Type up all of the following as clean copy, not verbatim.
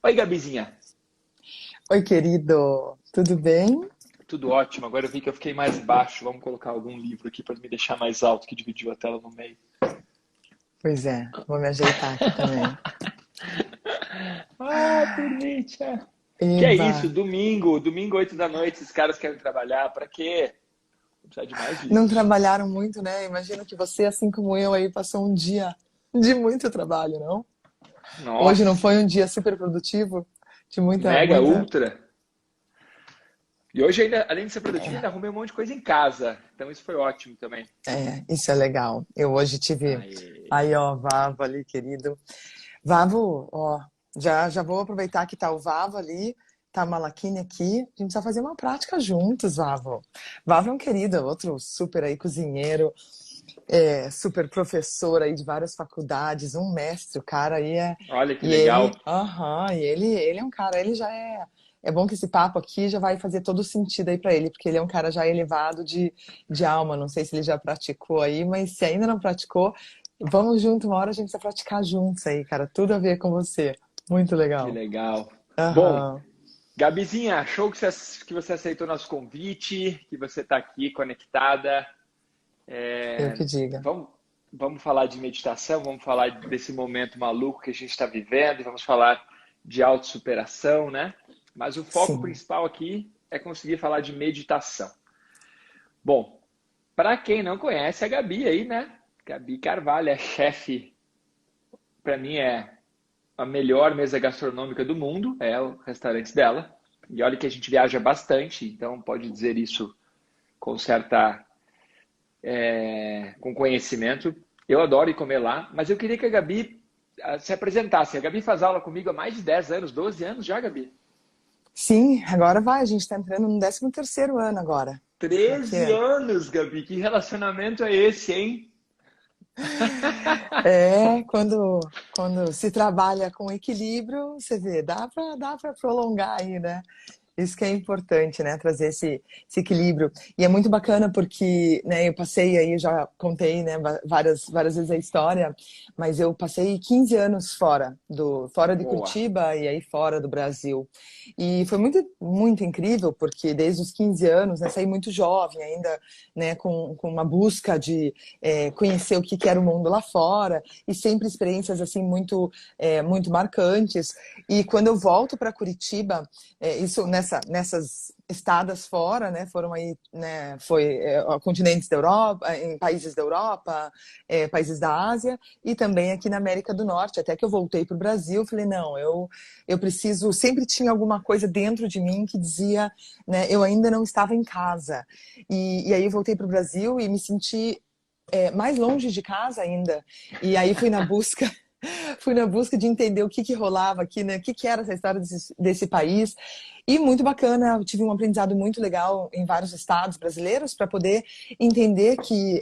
Oi, Gabizinha. Oi, querido, tudo bem? Tudo ótimo. Agora eu vi que eu fiquei mais baixo. Vamos colocar algum livro aqui para me deixar mais alto, que dividiu a tela no meio. Pois é, vou me ajeitar aqui também. Ah, Turnita. Que é Eba, isso? Domingo, 8 da noite, esses caras querem trabalhar. Para quê? Não precisa de mais não disso. trabalharam muito, né? Imagino que você, assim como eu, aí passou um dia de muito trabalho, não? Hoje não Nossa, foi um dia super produtivo, de mega ultra. E hoje, ainda, além de ser produtivo, ainda arrumei um monte de coisa em casa. Então isso foi ótimo também. isso é legal. Eu hoje tive, Aí. aí ó, Vavo ali, querido. Vavo, ó, já vou aproveitar que tá o Vavo ali, tá a Malaquine aqui, a gente precisa fazer uma prática juntos, Vavo. Vavo é um querido, outro super aí cozinheiro, super professor aí de várias faculdades, um mestre, o cara aí é. Olha que E ele, legal. aham, e ele é um cara, ele já é. É bom que esse papo aqui já vai fazer todo sentido aí pra ele, porque ele é um cara já elevado de alma. Não sei se ele já praticou aí, mas se ainda não praticou, vamos junto, uma hora a gente precisa praticar juntos aí, cara. Tudo a ver com você. Muito Que legal. legal. Bom, Aham, Gabizinha, show que você aceitou nosso convite, que você está aqui conectada. eu É, que diga. vamos, vamos falar de meditação, vamos falar desse momento maluco que a gente está vivendo, vamos falar de autossuperação, né? Mas o foco Sim. principal aqui é conseguir falar de meditação. Bom, para quem não conhece a Gabi aí, né? Gabi Carvalho é chefe, para mim é a melhor mesa gastronômica do mundo, é o restaurante dela. E olha que a gente viaja bastante, então pode dizer isso com certa, com conhecimento. Eu adoro ir comer lá, mas eu queria que a Gabi se apresentasse. A Gabi faz aula comigo há mais de 10 anos, 12 anos já, Gabi. Sim, agora vai, a gente tá entrando no 13º ano agora. Daqui 13 a anos, Gabi. Que relacionamento é esse, hein? quando se trabalha com equilíbrio, você vê, dá para prolongar aí, né? Isso que é importante, né? Trazer esse equilíbrio. E é muito bacana porque, né, eu passei aí, já contei, né, várias vezes a história, mas eu passei 15 anos fora de Boa. Curitiba e aí fora do Brasil. E foi muito, muito incrível, porque desde os 15 anos, né, saí muito jovem ainda, né, com uma busca de conhecer o que era o mundo lá fora, e sempre experiências, assim, muito marcantes. E quando eu volto para Curitiba, isso nessas estadas fora, né, foram aí, né, continentes da Europa, em países da Europa, países da Ásia e também aqui na América do Norte. Até que eu voltei para o Brasil, falei não, eu preciso. Sempre tinha alguma coisa dentro de mim que dizia, né, eu ainda não estava em casa. E aí eu voltei para o Brasil e me senti mais longe de casa ainda. E aí fui na busca de entender o que rolava aqui, né? O que era essa história desse país. E muito bacana, eu tive um aprendizado muito legal em vários estados brasileiros para poder entender que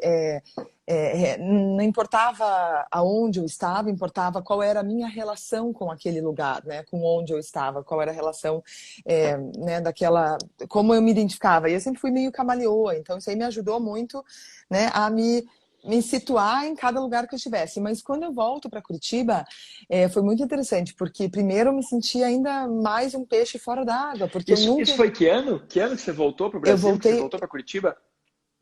não importava aonde eu estava, importava qual era a minha relação com aquele lugar, né? Com onde eu estava, qual era a relação, né? Como eu me identificava. E eu sempre fui meio camaleoa, então isso aí me ajudou muito, né? A me situar em cada lugar que eu estivesse. Mas quando eu volto para Curitiba, foi muito interessante, porque primeiro eu me senti ainda mais um peixe fora d'água, porque eu Isso nunca. foi que ano? Que ano que você voltou para o Eu Brasil? Que você voltei voltou para Curitiba?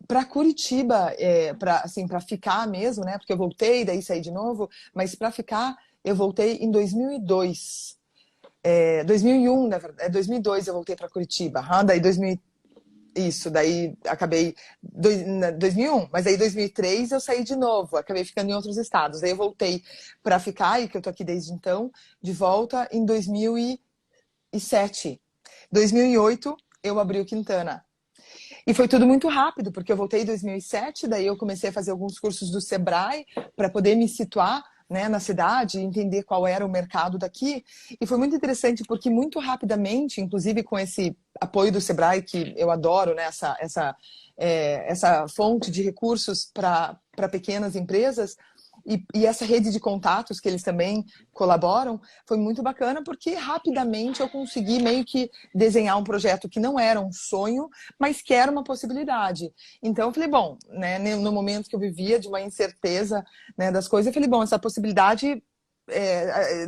para Curitiba, para assim, para ficar mesmo, né? Porque eu voltei, daí saí de novo, mas para ficar, eu voltei em 2002. 2001, na verdade, 2002 eu voltei para Curitiba. Daí 2000, isso, daí acabei 2001, mas aí 2003 eu saí de novo, acabei ficando em outros estados. Daí eu voltei para ficar, e que eu tô aqui desde então, de volta em 2007. 2008 eu abri o Quintana. E foi tudo muito rápido, porque eu voltei em 2007, daí eu comecei a fazer alguns cursos do Sebrae para poder me situar, né, na cidade, entender qual era o mercado daqui. E foi muito interessante porque muito rapidamente, inclusive com esse apoio do Sebrae, que eu adoro, né, essa fonte de recursos para pequenas empresas, e essa rede de contatos que eles também colaboram, foi muito bacana porque rapidamente eu consegui meio que desenhar um projeto que não era um sonho, mas que era uma possibilidade. Então eu falei, bom, né, no momento que eu vivia de uma incerteza, né, das coisas, eu falei, bom, essa possibilidade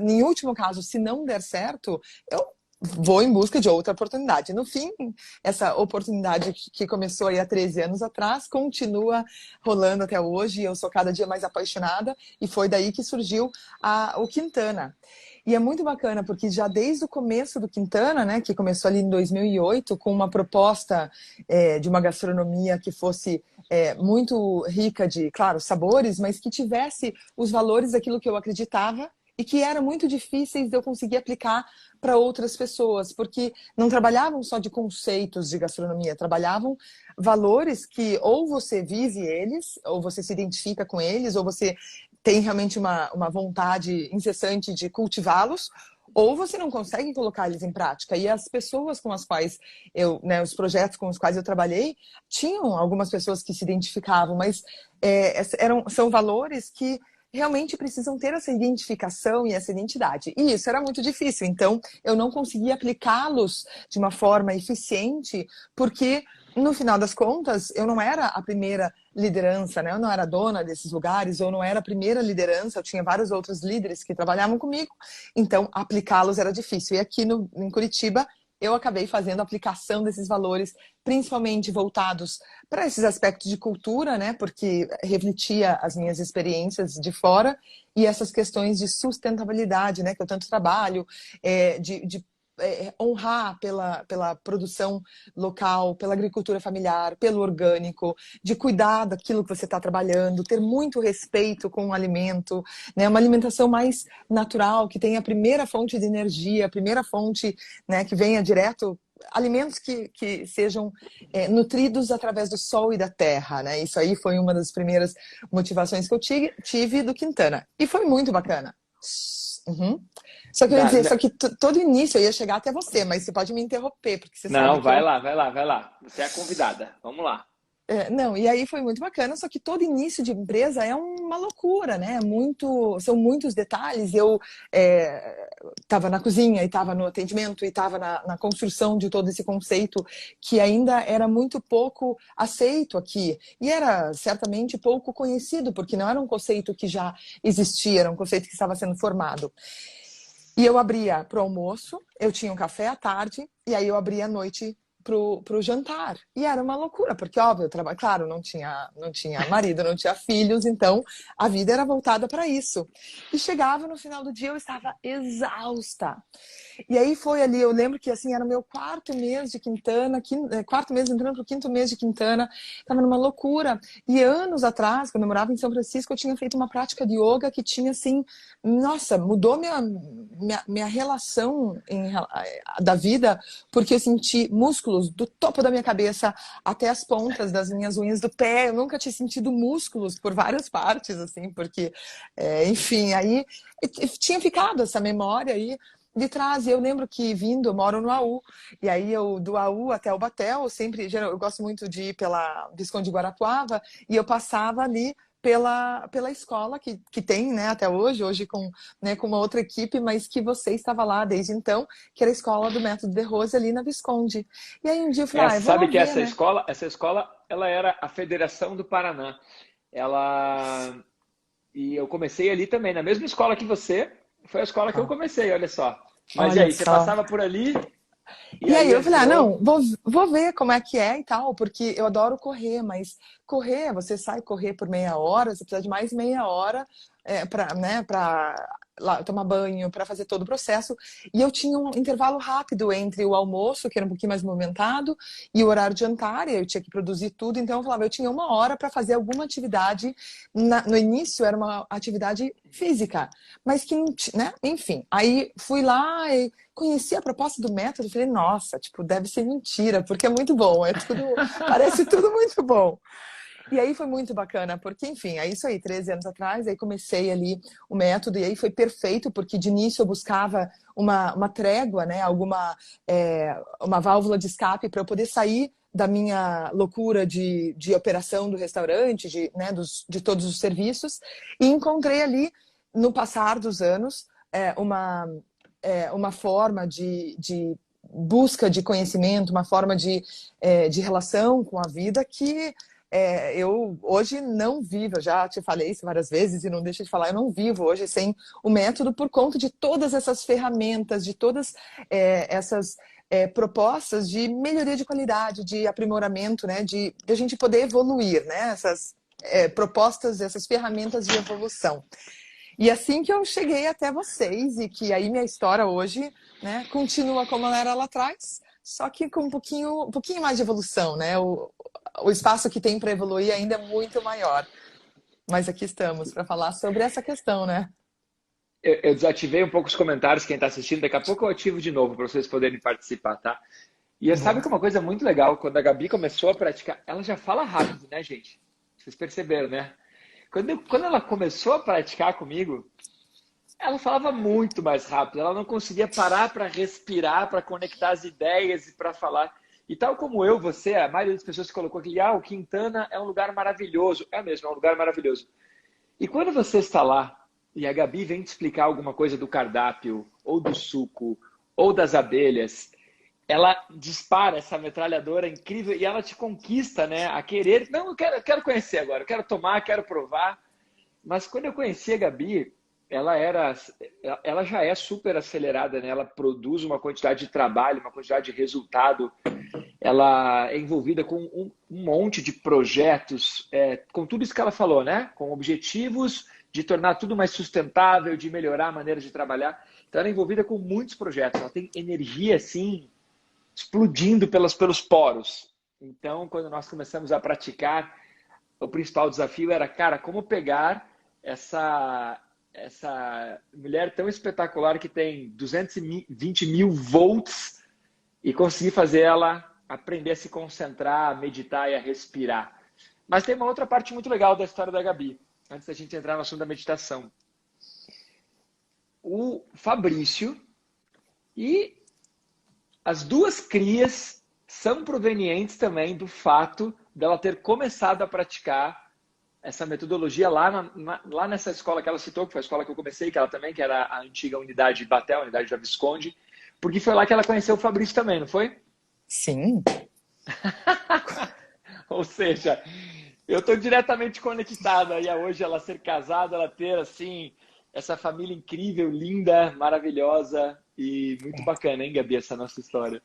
em último caso, se não der certo, eu vou em busca de outra oportunidade. No fim, essa oportunidade que começou aí há 13 anos atrás, continua rolando até hoje, e eu sou cada dia mais apaixonada, e foi daí que surgiu o Quintana. E é muito bacana, porque já desde o começo do Quintana, né, que começou ali em 2008, com uma proposta de uma gastronomia que fosse muito rica de, claro, sabores, mas que tivesse os valores daquilo que eu acreditava e que eram muito difíceis de eu conseguir aplicar para outras pessoas, porque não trabalhavam só de conceitos de gastronomia, trabalhavam valores que ou você vive eles, ou você se identifica com eles, ou você tem realmente uma vontade incessante de cultivá-los, ou você não consegue colocar eles em prática. E as pessoas com as quais né, os projetos com os quais eu trabalhei, tinham algumas pessoas que se identificavam, mas são valores que realmente precisam ter essa identificação e essa identidade. E isso era muito difícil. Então, eu não conseguia aplicá-los de uma forma eficiente, porque, no final das contas, eu não era a primeira liderança, né? Eu não era dona desses lugares, eu não era a primeira liderança, eu tinha vários outros líderes que trabalhavam comigo, então aplicá-los era difícil. E aqui em Curitiba, eu acabei fazendo a aplicação desses valores, principalmente voltados para esses aspectos de cultura, né? Porque refletia as minhas experiências de fora e essas questões de sustentabilidade, né? Que eu tanto trabalho, de honrar pela produção local, pela agricultura familiar, pelo orgânico, de cuidar daquilo que você está trabalhando, ter muito respeito com o alimento, né? Uma alimentação mais natural, que tenha a primeira fonte de energia, a primeira fonte, né, que venha direto, alimentos que sejam nutridos através do sol e da terra, né? Isso aí foi uma das primeiras motivações que eu tive do Quintana. E foi muito bacana. Uhum. Só que eu ia dizer, só que todo início eu ia chegar até você, mas você pode me interromper, porque você sabe Não, que eu... vai lá, vai lá. Você é a convidada. Vamos lá. Não, e aí foi muito bacana, só que todo início de empresa é uma loucura, né? São muitos detalhes. Eu estava na cozinha, e estava no atendimento, e estava na construção de todo esse conceito que ainda era muito pouco aceito aqui. E era certamente pouco conhecido, porque não era um conceito que já existia, era um conceito que estava sendo formado. E eu abria para o almoço, eu tinha um café à tarde, e aí eu abria à noite pro jantar. E era uma loucura, porque, óbvio, eu trabalho, claro, não tinha marido, não tinha filhos, então a vida era voltada para isso. E chegava no final do dia, eu estava exausta. E aí foi ali, eu lembro que assim, era o meu quarto mês de Quintana, quarto mês entrando pro quinto mês de Quintana, estava numa loucura. E anos atrás, quando eu morava em São Francisco, eu tinha feito uma prática de yoga que tinha assim, nossa, mudou minha relação da vida, porque eu senti músculos do topo da minha cabeça até as pontas das minhas unhas do pé. Eu nunca tinha sentido músculos por várias partes, assim, porque, enfim, aí tinha ficado essa memória aí de trás. E eu lembro que eu moro no AU, e aí do AU até o Batel, eu gosto muito de ir pela Visconde de Guarapuava, e eu passava ali pela escola que tem, né, até hoje com, né, com uma outra equipe, mas que você estava lá desde então, que era a escola do Método de Rose ali na Visconde. E aí um dia eu falei, vou lá Sabe que ver, né? essa escola, ela era a Federação do Paraná. E eu comecei ali também, na mesma escola que você, foi a escola que eu comecei, olha só. Mas e Olha aí, você só. passava por ali e E aí aí eu falei, entrou. não, vou ver como é que é e tal, porque eu adoro correr, mas correr, você sai correr por meia hora, você precisa de mais meia hora para, né, tomar banho, para fazer todo o processo. E eu tinha um intervalo rápido entre o almoço, que era um pouquinho mais movimentado, e o horário de jantar, e eu tinha que produzir tudo, então eu falava, eu tinha uma hora para fazer alguma atividade. No início era uma atividade física, mas que, né, enfim. Aí fui lá e conheci a proposta do método e falei, nossa, tipo, deve ser mentira, porque é muito bom, parece tudo muito bom. E aí foi muito bacana, porque, enfim, é isso aí, 13 anos atrás, aí comecei ali o método, e aí foi perfeito, porque de início eu buscava uma trégua, né, uma válvula de escape para eu poder sair da minha loucura de operação do restaurante, né, de todos os serviços, e encontrei ali, no passar dos anos, uma forma de busca de conhecimento, uma forma de relação com a vida que eu hoje não vivo, eu já te falei isso várias vezes e não deixo de falar, eu não vivo hoje sem o método por conta de todas essas ferramentas, de todas essas propostas de melhoria de qualidade, de aprimoramento, né, de a gente poder evoluir, né, essas propostas, essas ferramentas de evolução. E assim que eu cheguei até vocês e que aí minha história hoje, né, continua como ela era lá atrás, só que com um pouquinho mais de evolução, né? O espaço que tem para evoluir ainda é muito maior. Mas aqui estamos para falar sobre essa questão, né? Eu desativei um pouco os comentários, quem está assistindo, daqui a pouco eu ativo de novo para vocês poderem participar, tá? E sabe Boa. que uma coisa muito legal, quando a Gabi começou a praticar, ela já fala rápido, né, gente? Vocês perceberam, né? Quando ela começou a praticar comigo, ela falava muito mais rápido, ela não conseguia parar para respirar, para conectar as ideias e para falar. E tal como eu, você, a maioria das pessoas colocou aqui, o Quintana é um lugar maravilhoso. É mesmo, é um lugar maravilhoso. E quando você está lá e a Gabi vem te explicar alguma coisa do cardápio, ou do suco, ou das abelhas, ela dispara essa metralhadora incrível e ela te conquista, né, a querer. Não, eu quero conhecer agora, eu quero tomar, quero provar. Mas quando eu conheci a Gabi, ela já é super acelerada, né? Ela produz uma quantidade de trabalho, uma quantidade de resultado. Ela é envolvida com um monte de projetos, com tudo isso que ela falou, né? Com objetivos de tornar tudo mais sustentável, de melhorar a maneira de trabalhar. Então, ela é envolvida com muitos projetos. Ela tem energia, assim, explodindo pelos poros. Então, quando nós começamos a praticar, o principal desafio era, cara, como pegar essa mulher tão espetacular que tem 220 mil volts e conseguir fazer ela aprender a se concentrar, a meditar e a respirar. Mas tem uma outra parte muito legal da história da Gabi, antes da gente entrar no assunto da meditação. O Fabrício e as duas crias são provenientes também do fato dela ter começado a praticar essa metodologia lá nessa escola que ela citou, que foi a escola que eu comecei, que ela também, que era a antiga unidade Batel, a unidade da Visconde, porque foi lá que ela conheceu o Fabrício também, não foi? Sim. Ou seja, eu estou diretamente conectado aí a hoje ela ser casada, ela ter assim essa família incrível, linda, maravilhosa e muito bacana, hein, Gabi, essa nossa história.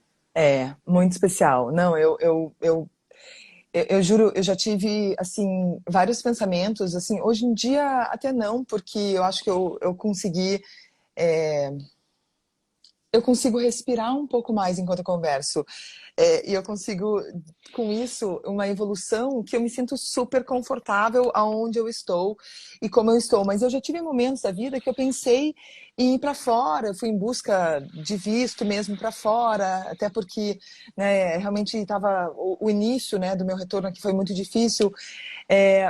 Muito especial. Não, eu juro, eu já tive, assim, vários pensamentos, assim, hoje em dia até não, porque eu acho que eu consegui, é, eu consigo respirar um pouco mais enquanto eu converso. E eu consigo, com isso, uma evolução que eu me sinto super confortável aonde eu estou e como eu estou. Mas eu já tive momentos da vida que eu pensei em ir para fora, eu fui em busca de visto mesmo para fora, até porque, né, realmente estava o início, né, do meu retorno aqui foi muito difícil.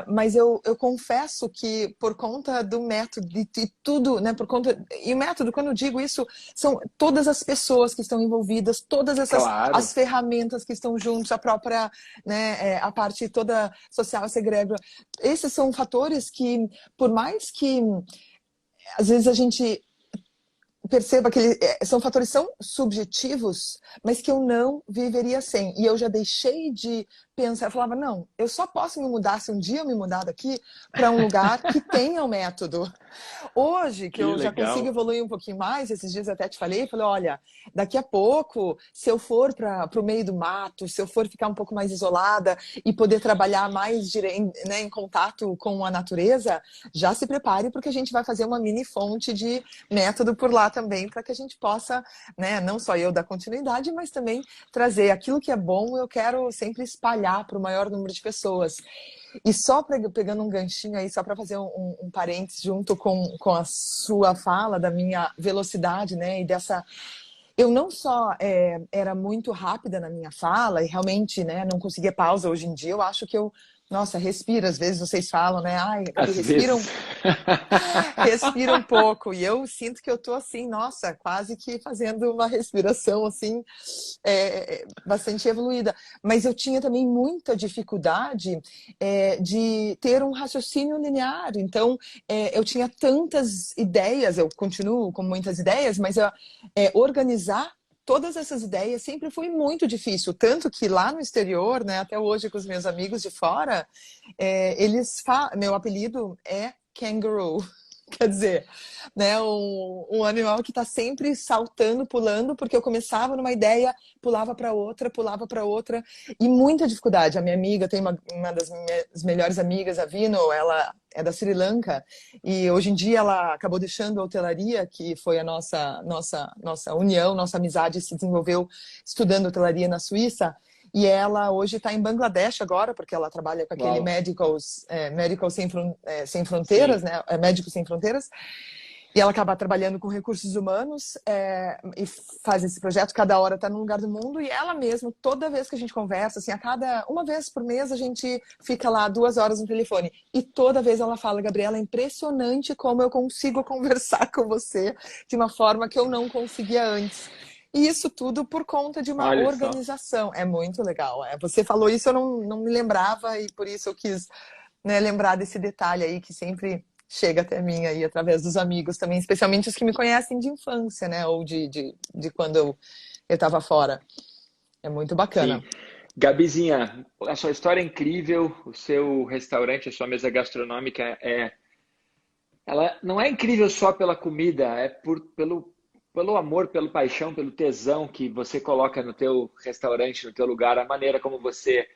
Mas eu confesso que por conta do método de tudo, né, por conta e o método, quando eu digo isso, são todas as pessoas que estão envolvidas, todas essas Claro. as ferramentas que estão juntos, a própria, né, a parte toda social, essa egrégora. Esses são fatores que, por mais que às vezes a gente perceba que são fatores são subjetivos, mas que eu não viveria sem. E eu já deixei de pensar, eu falava, não, eu só posso me mudar se um dia eu me mudar daqui para um lugar que tenha o método. Hoje, que Que eu já consigo legal. evoluir um pouquinho mais, esses dias eu até te falei, olha, daqui a pouco, se eu for para o meio do mato, se eu for ficar um pouco mais isolada e poder trabalhar mais né, em contato com a natureza, já se prepare, porque a gente vai fazer uma mini fonte de método por lá também, para que a gente possa, né, não só eu dar continuidade, mas também trazer aquilo que é bom, eu quero sempre espalhar para o maior número de pessoas. E só pegando um ganchinho aí, só para fazer um parênteses junto com a sua fala, da minha velocidade, né? E dessa. Eu não só era muito rápida na minha fala e realmente, né, não conseguia pausa hoje em dia, eu acho que eu. Nossa, respira, às vezes vocês falam, né? Ai, Gabi, Às vezes. respira um pouco. E eu sinto que eu tô assim, nossa, quase que fazendo uma respiração assim, bastante evoluída. Mas eu tinha também muita dificuldade de ter um raciocínio linear. Então, eu tinha tantas ideias, eu continuo com muitas ideias, mas organizar todas essas ideias sempre foi muito difícil, tanto que lá no exterior, né, até hoje com os meus amigos de fora, meu apelido é Kangaroo. Quer dizer, né, um animal que está sempre saltando, pulando, porque eu começava numa ideia, pulava para outra, e muita dificuldade. A minha amiga, tem uma das minhas melhores amigas, a Vino, ela é da Sri Lanka, e hoje em dia ela acabou deixando a hotelaria, que foi a nossa união, nossa amizade se desenvolveu estudando hotelaria na Suíça. E ela hoje está em Bangladesh agora, porque ela trabalha com aquele Uau. Médicos Sem Fronteiras, Sim. né? Médicos Sem Fronteiras. E ela acaba trabalhando com recursos humanos e faz esse projeto, cada hora está num lugar do mundo. E ela mesma, toda vez que a gente conversa, assim, uma vez por mês, a gente fica lá 2 horas no telefone. E toda vez ela fala, Gabriela, é impressionante como eu consigo conversar com você de uma forma que eu não conseguia antes. E isso tudo por conta de uma Olha só. organização. É muito legal. Você falou isso, eu não me lembrava, e por isso eu quis, né, lembrar desse detalhe aí que sempre chega até mim aí através dos amigos também, especialmente os que me conhecem de infância, né? Ou de quando eu estava fora. É muito Sim. bacana. Gabizinha, a sua história é incrível, o seu restaurante, a sua mesa gastronômica ela não é incrível só pela comida, é pelo amor, pelo paixão, pelo tesão que você coloca no teu restaurante, no teu lugar, a maneira como você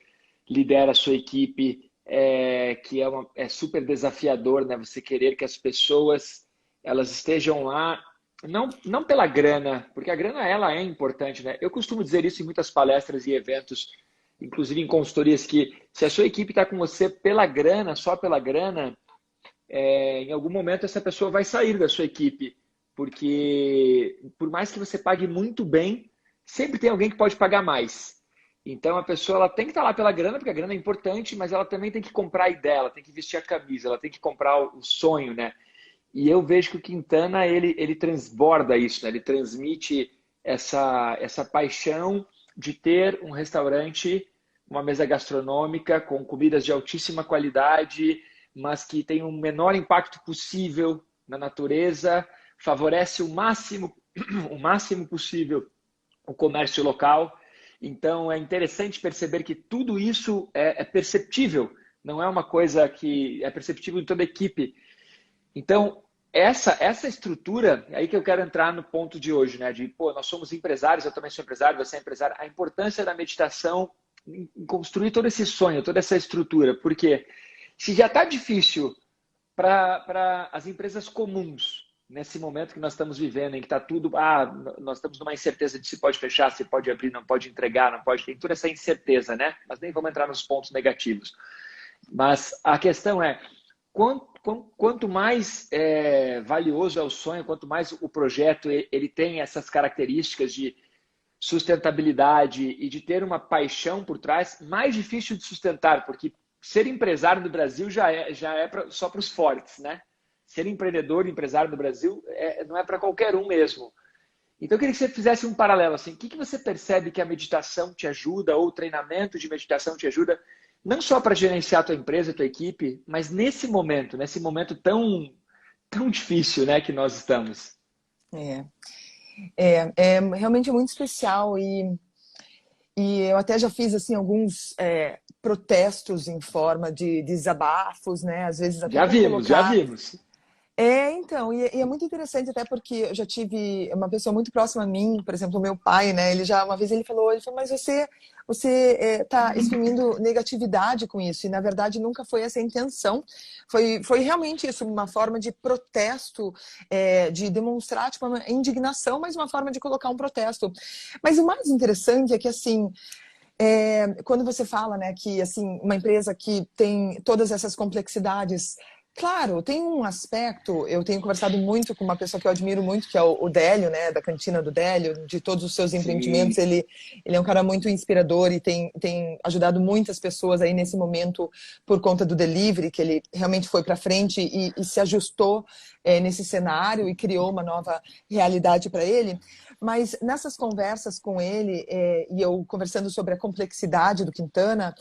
lidera a sua equipe, que é super desafiador, né? Você querer que as pessoas elas estejam lá, não pela grana, porque a grana ela é importante, né? Eu costumo dizer isso em muitas palestras e eventos, inclusive em consultorias, que se a sua equipe está com você pela grana, só pela grana, em algum momento essa pessoa vai sair da sua equipe, porque por mais que você pague muito bem, sempre tem alguém que pode pagar mais. Então a pessoa ela tem que estar lá pela grana, porque a grana é importante, mas ela também tem que comprar a ideia, ela tem que vestir a camisa, ela tem que comprar o sonho, né? E eu vejo que o Quintana ele transborda isso, né? Ele transmite essa paixão de ter um restaurante, uma mesa gastronômica com comidas de altíssima qualidade, mas que tem o menor impacto possível na natureza, favorece o máximo possível o comércio local. Então é interessante perceber que tudo isso é perceptível, não é uma coisa que é perceptível em toda a equipe. Então, essa estrutura, é aí que eu quero entrar no ponto de hoje, né? De, pô, nós somos empresários, eu também sou empresário, você é empresário, a importância da meditação em construir todo esse sonho, toda essa estrutura, porque se já está difícil para as empresas comuns, nesse momento que nós estamos vivendo, em que está tudo, nós estamos numa incerteza de se pode fechar, se pode abrir, não pode entregar, não pode, tem toda essa incerteza, né? Mas nem vamos entrar nos pontos negativos. Mas a questão é, quanto mais valioso é o sonho, quanto mais o projeto ele tem essas características de sustentabilidade e de ter uma paixão por trás, mais difícil de sustentar, porque ser empresário no Brasil já é só para os fortes, né? Ser empreendedor e empresário no Brasil não é para qualquer um mesmo. Então eu queria que você fizesse um paralelo assim. O que você percebe que a meditação te ajuda ou o treinamento de meditação te ajuda, não só para gerenciar a tua empresa, a tua equipe, mas nesse momento tão difícil, né, que nós estamos. É realmente muito especial e eu até já fiz assim alguns protestos em forma de desabafos, né? Às vezes até para Já colocar. vimos. Então, e é muito interessante até porque eu já tive uma pessoa muito próxima a mim, por exemplo, o meu pai, né? Uma vez ele falou, mas você tá exprimindo negatividade com isso, e na verdade nunca foi essa a intenção. Foi realmente isso, uma forma de protesto, de demonstrar tipo, uma indignação, mas uma forma de colocar um protesto. Mas o mais interessante é que assim. Quando você fala, né, que assim, uma empresa que tem todas essas complexidades, claro, tem um aspecto, eu tenho conversado muito com uma pessoa que eu admiro muito, que é o Délio, né, da Cantina do Délio, de todos os seus empreendimentos, Sim. ele é um cara muito inspirador e tem ajudado muitas pessoas aí nesse momento por conta do delivery, que ele realmente foi para frente e se ajustou nesse cenário e criou uma nova realidade para ele. Mas nessas conversas com ele, e eu conversando sobre a complexidade do Quintana,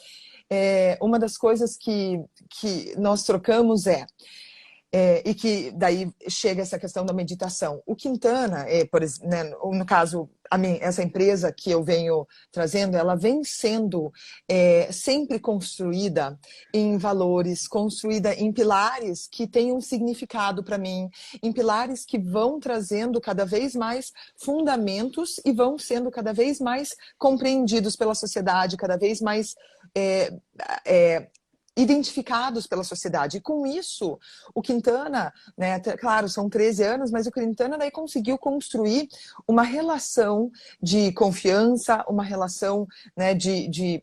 uma das coisas que nós trocamos E que daí chega essa questão da meditação. O Quintana, né, no caso, essa empresa que eu venho trazendo, ela vem sendo sempre construída em valores, construída em pilares que têm um significado para mim, em pilares que vão trazendo cada vez mais fundamentos e vão sendo cada vez mais compreendidos pela sociedade, cada vez mais é, é, identificados pela sociedade. E com isso, o Quintana, né, claro, são 13 anos, mas o Quintana daí conseguiu construir uma relação de confiança, uma relação, né, de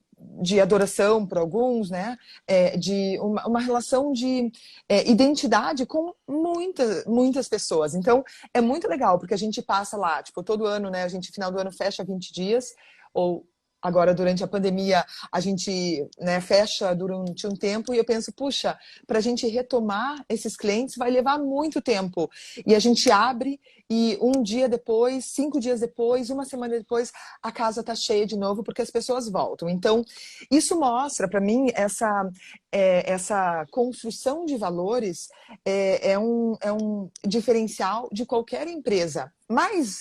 adoração para alguns, né? De uma relação de identidade com muitas pessoas. Então, é muito legal, porque a gente passa lá, tipo, todo ano, né? A gente, final do ano, fecha 20 dias, ou agora, durante a pandemia, a gente, né, fecha durante um tempo e eu penso, puxa, para a gente retomar esses clientes vai levar muito tempo. E a gente abre e um dia depois, 5 dias depois, uma semana depois, a casa está cheia de novo porque as pessoas voltam. Então, isso mostra para mim essa construção de valores é um diferencial de qualquer empresa. Mas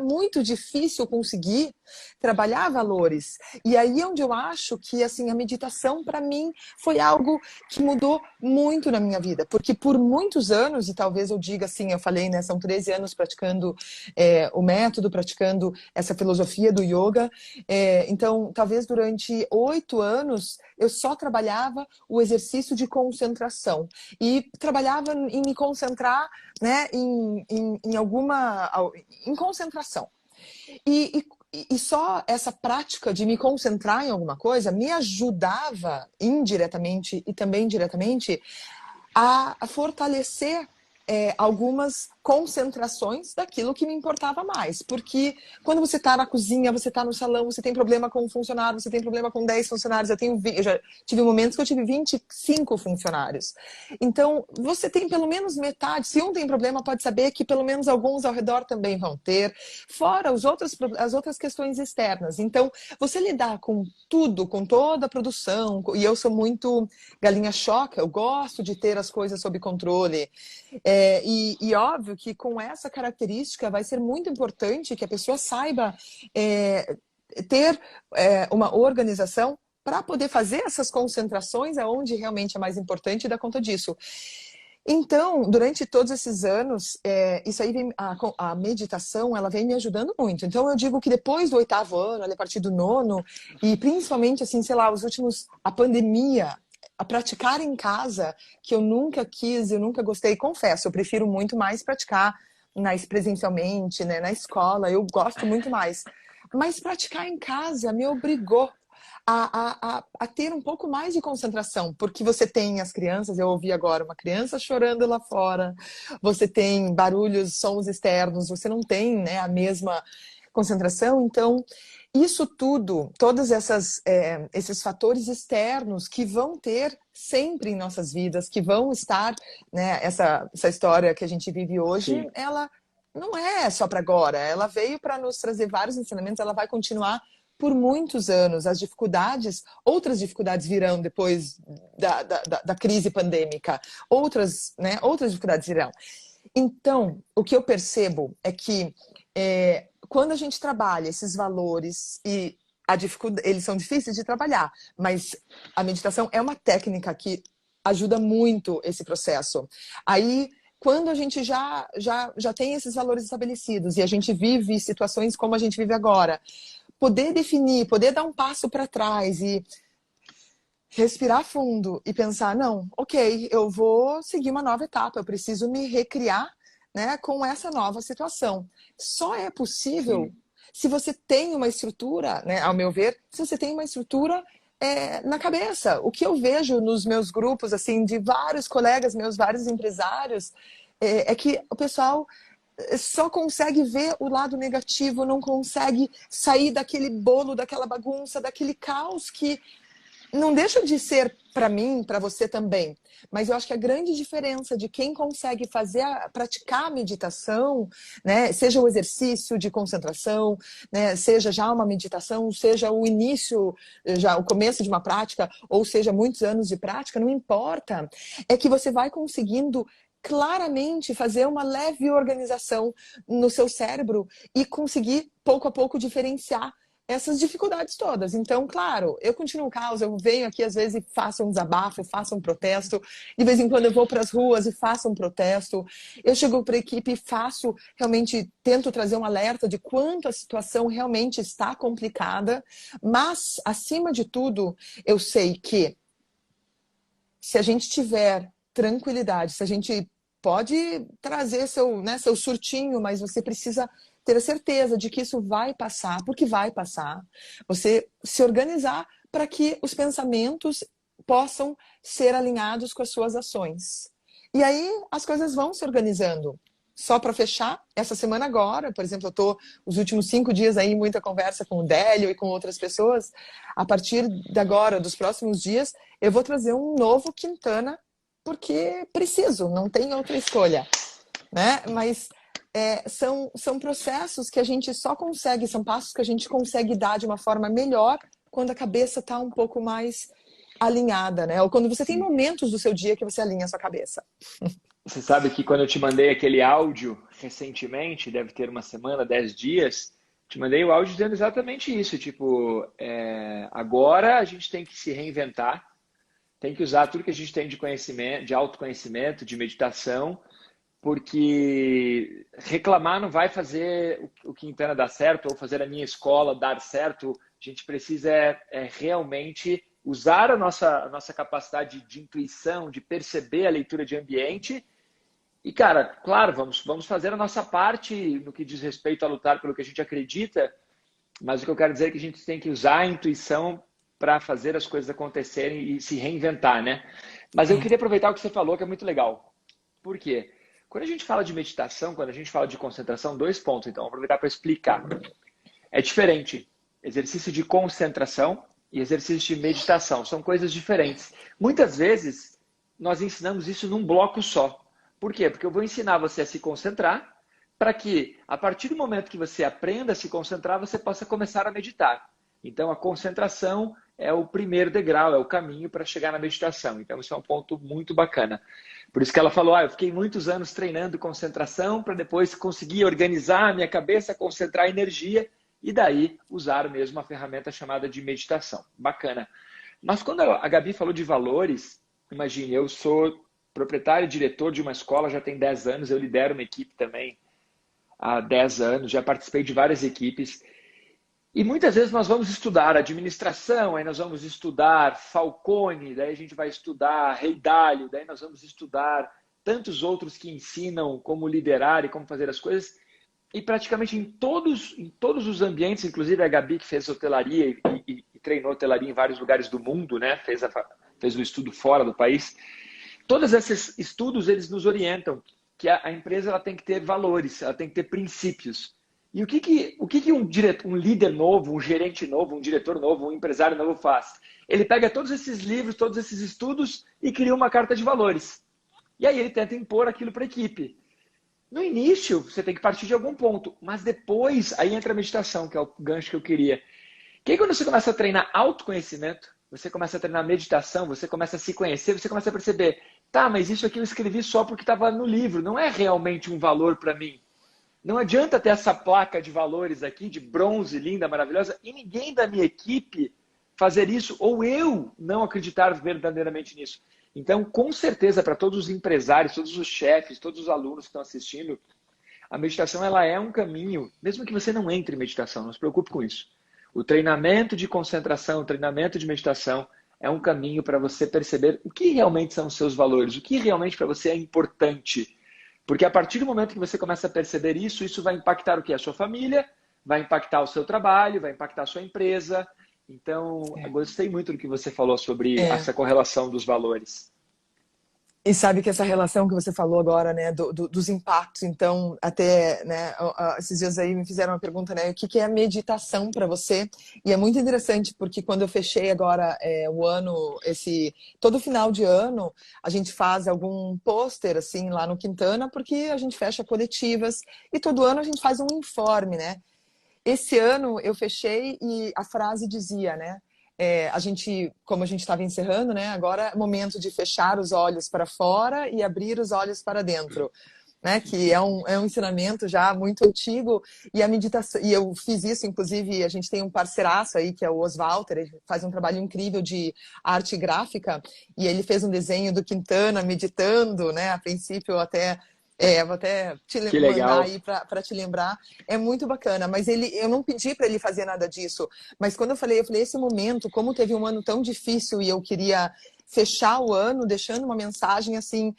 muito difícil conseguir trabalhar valores. E aí é onde eu acho que assim, a meditação, para mim, foi algo que mudou muito na minha vida. Porque por muitos anos, e talvez eu diga assim, eu falei, né, são 13 anos praticando o método, praticando essa filosofia do yoga. Então, talvez durante 8 anos, eu só trabalhava o exercício de concentração. E trabalhava em me concentrar, né, em concentração. E só essa prática de me concentrar em alguma coisa me ajudava indiretamente e também diretamente a fortalecer algumas concentrações daquilo que me importava mais. Porque quando você está na cozinha, você está no salão, você tem problema com um funcionário, você tem problema com 10 funcionários. Eu já tive momentos que eu tive 25 funcionários. Então, você tem pelo menos metade. Se um tem problema, pode saber que pelo menos alguns ao redor também vão ter. Fora as outras questões externas. Então, você lidar com tudo, com toda a produção, e eu sou muito galinha choca, eu gosto de ter as coisas sob controle. E óbvio que com essa característica vai ser muito importante que a pessoa saiba ter uma organização para poder fazer essas concentrações aonde realmente é mais importante e dar conta disso. Então, durante todos esses anos, isso aí a meditação, ela vem me ajudando muito. Então, eu digo que depois do 8º ano, a partir do 9º, e principalmente, assim, sei lá, a pandemia, a praticar em casa, que eu nunca quis, eu nunca gostei, confesso, eu prefiro muito mais praticar presencialmente, né, na escola, eu gosto muito mais. Mas praticar em casa me obrigou a ter um pouco mais de concentração, porque você tem as crianças, eu ouvi agora uma criança chorando lá fora, você tem barulhos, sons externos, você não tem, né, a mesma concentração. Então, isso tudo, todos esses fatores externos que vão ter sempre em nossas vidas, que vão estar, né, essa história que a gente vive hoje, Sim. ela não é só para agora, ela veio para nos trazer vários ensinamentos, ela vai continuar por muitos anos. Outras dificuldades virão depois da crise pandêmica, outras dificuldades virão. Então, o que eu percebo é que quando a gente trabalha esses valores e eles são difíceis de trabalhar, mas a meditação é uma técnica que ajuda muito esse processo. Aí, quando a gente já tem esses valores estabelecidos e a gente vive situações como a gente vive agora, poder definir, poder dar um passo para trás e respirar fundo e pensar, não, ok, eu vou seguir uma nova etapa, eu preciso me recriar, né, com essa nova situação. Só é possível Sim. se você tem uma estrutura, né, ao meu ver, se você tem uma estrutura na cabeça. O que eu vejo nos meus grupos, assim, de vários colegas meus, vários empresários, é que o pessoal só consegue ver o lado negativo, não consegue sair daquele bolo, daquela bagunça, daquele caos que não deixa de ser para mim, para você também. Mas eu acho que a grande diferença de quem consegue praticar a meditação, né, seja o exercício de concentração, né, seja já uma meditação, seja o início, já o começo de uma prática, ou seja muitos anos de prática, não importa, é que você vai conseguindo claramente fazer uma leve organização no seu cérebro e conseguir, pouco a pouco, diferenciar essas dificuldades todas. Então, claro, eu continuo o caos, eu venho aqui às vezes e faço um desabafo, faço um protesto, de vez em quando eu vou para as ruas e faço um protesto, eu chego para a equipe e faço, realmente tento trazer um alerta de quanto a situação realmente está complicada, mas, acima de tudo, eu sei que se a gente tiver tranquilidade, se a gente pode trazer seu surtinho, mas você precisa ter a certeza de que isso vai passar, porque vai passar. Você se organizar para que os pensamentos possam ser alinhados com as suas ações. E aí as coisas vão se organizando. Só para fechar, essa semana agora, por exemplo, eu estou os últimos 5 dias aí em muita conversa com o Délio e com outras pessoas. A partir de agora, dos próximos dias, eu vou trazer um novo Quintana, porque preciso, não tem outra escolha, né? Mas são processos que a gente só consegue, são passos que a gente consegue dar de uma forma melhor quando a cabeça está um pouco mais alinhada, né? Ou quando você tem momentos do seu dia que você alinha a sua cabeça. Você sabe que quando eu te mandei aquele áudio recentemente, deve ter uma semana, 10 dias, te mandei o áudio dizendo exatamente isso. Tipo, agora a gente tem que se reinventar, tem que usar tudo que a gente tem de conhecimento, de autoconhecimento, de meditação, porque reclamar não vai fazer o Quintana dar certo ou fazer a minha escola dar certo. A gente precisa realmente usar a nossa capacidade de intuição, de perceber a leitura de ambiente. E, cara, claro, vamos fazer a nossa parte no que diz respeito a lutar pelo que a gente acredita, mas o que eu quero dizer é que a gente tem que usar a intuição para fazer as coisas acontecerem e se reinventar, né? Mas eu queria aproveitar o que você falou, que é muito legal. Por quê? Quando a gente fala de meditação, quando a gente fala de concentração, 2 pontos, então, vou aproveitar para explicar. É diferente. Exercício de concentração e exercício de meditação. São coisas diferentes. Muitas vezes, nós ensinamos isso num bloco só. Por quê? Porque eu vou ensinar você a se concentrar para que, a partir do momento que você aprenda a se concentrar, você possa começar a meditar. Então, a concentração é o primeiro degrau, é o caminho para chegar na meditação. Então, isso é um ponto muito bacana. Por isso que ela falou, eu fiquei muitos anos treinando concentração para depois conseguir organizar a minha cabeça, concentrar a energia e daí usar mesmo uma ferramenta chamada de meditação. Bacana. Mas quando a Gabi falou de valores, imagine, eu sou proprietário e diretor de uma escola já tem 10 anos, eu lidero uma equipe também há 10 anos, já participei de várias equipes. E muitas vezes nós vamos estudar administração, aí nós vamos estudar Falcone, daí a gente vai estudar Rei Dalio, daí nós vamos estudar tantos outros que ensinam como liderar e como fazer as coisas. E praticamente em todos os ambientes, inclusive a Gabi que fez hotelaria e treinou hotelaria em vários lugares do mundo, né? Fez um estudo fora do país. Todos esses estudos, eles nos orientam que a empresa ela tem que ter valores, ela tem que ter princípios. E o que um líder novo, um gerente novo, um diretor novo, um empresário novo faz? Ele pega todos esses livros, todos esses estudos e cria uma carta de valores. E aí ele tenta impor aquilo para a equipe. No início, você tem que partir de algum ponto, mas depois, aí entra a meditação, que é o gancho que eu queria. Que aí quando você começa a treinar autoconhecimento, você começa a treinar meditação, você começa a se conhecer, você começa a perceber, tá, mas isso aqui eu escrevi só porque estava no livro, não é realmente um valor para mim. Não adianta ter essa placa de valores aqui, de bronze, linda, maravilhosa, e ninguém da minha equipe fazer isso, ou eu não acreditar verdadeiramente nisso. Então, com certeza, para todos os empresários, todos os chefes, todos os alunos que estão assistindo, a meditação ela é um caminho, mesmo que você não entre em meditação, não se preocupe com isso. O treinamento de concentração, o treinamento de meditação é um caminho para você perceber o que realmente são os seus valores, o que realmente para você é importante. Porque a partir do momento que você começa a perceber isso, isso vai impactar o quê? A sua família, vai impactar o seu trabalho, vai impactar a sua empresa. Então, eu gostei muito do que você falou sobre essa correlação dos valores. E sabe que essa relação que você falou agora, né, dos impactos, então, até, né, esses dias aí me fizeram uma pergunta, né, o que é a meditação para você? E é muito interessante, porque quando eu fechei agora o ano, todo final de ano, a gente faz algum pôster, assim, lá no Quintana, porque a gente fecha coletivas, e todo ano a gente faz um informe, né? Esse ano eu fechei e a frase dizia, né, a gente, como a gente estava encerrando, né? Agora é momento de fechar os olhos para fora e abrir os olhos para dentro. Né, que é um ensinamento já muito antigo, e a meditação, e eu fiz isso, inclusive, a gente tem um parceiraço aí, que é o Oswalter, ele faz um trabalho incrível de arte gráfica, e ele fez um desenho do Quintana meditando, né, a princípio até, vou até Que mandar legal. aí para te lembrar, é muito bacana, mas eu não pedi para ele fazer nada disso, mas quando eu falei, esse momento, como teve um ano tão difícil e eu queria fechar o ano deixando uma mensagem assim,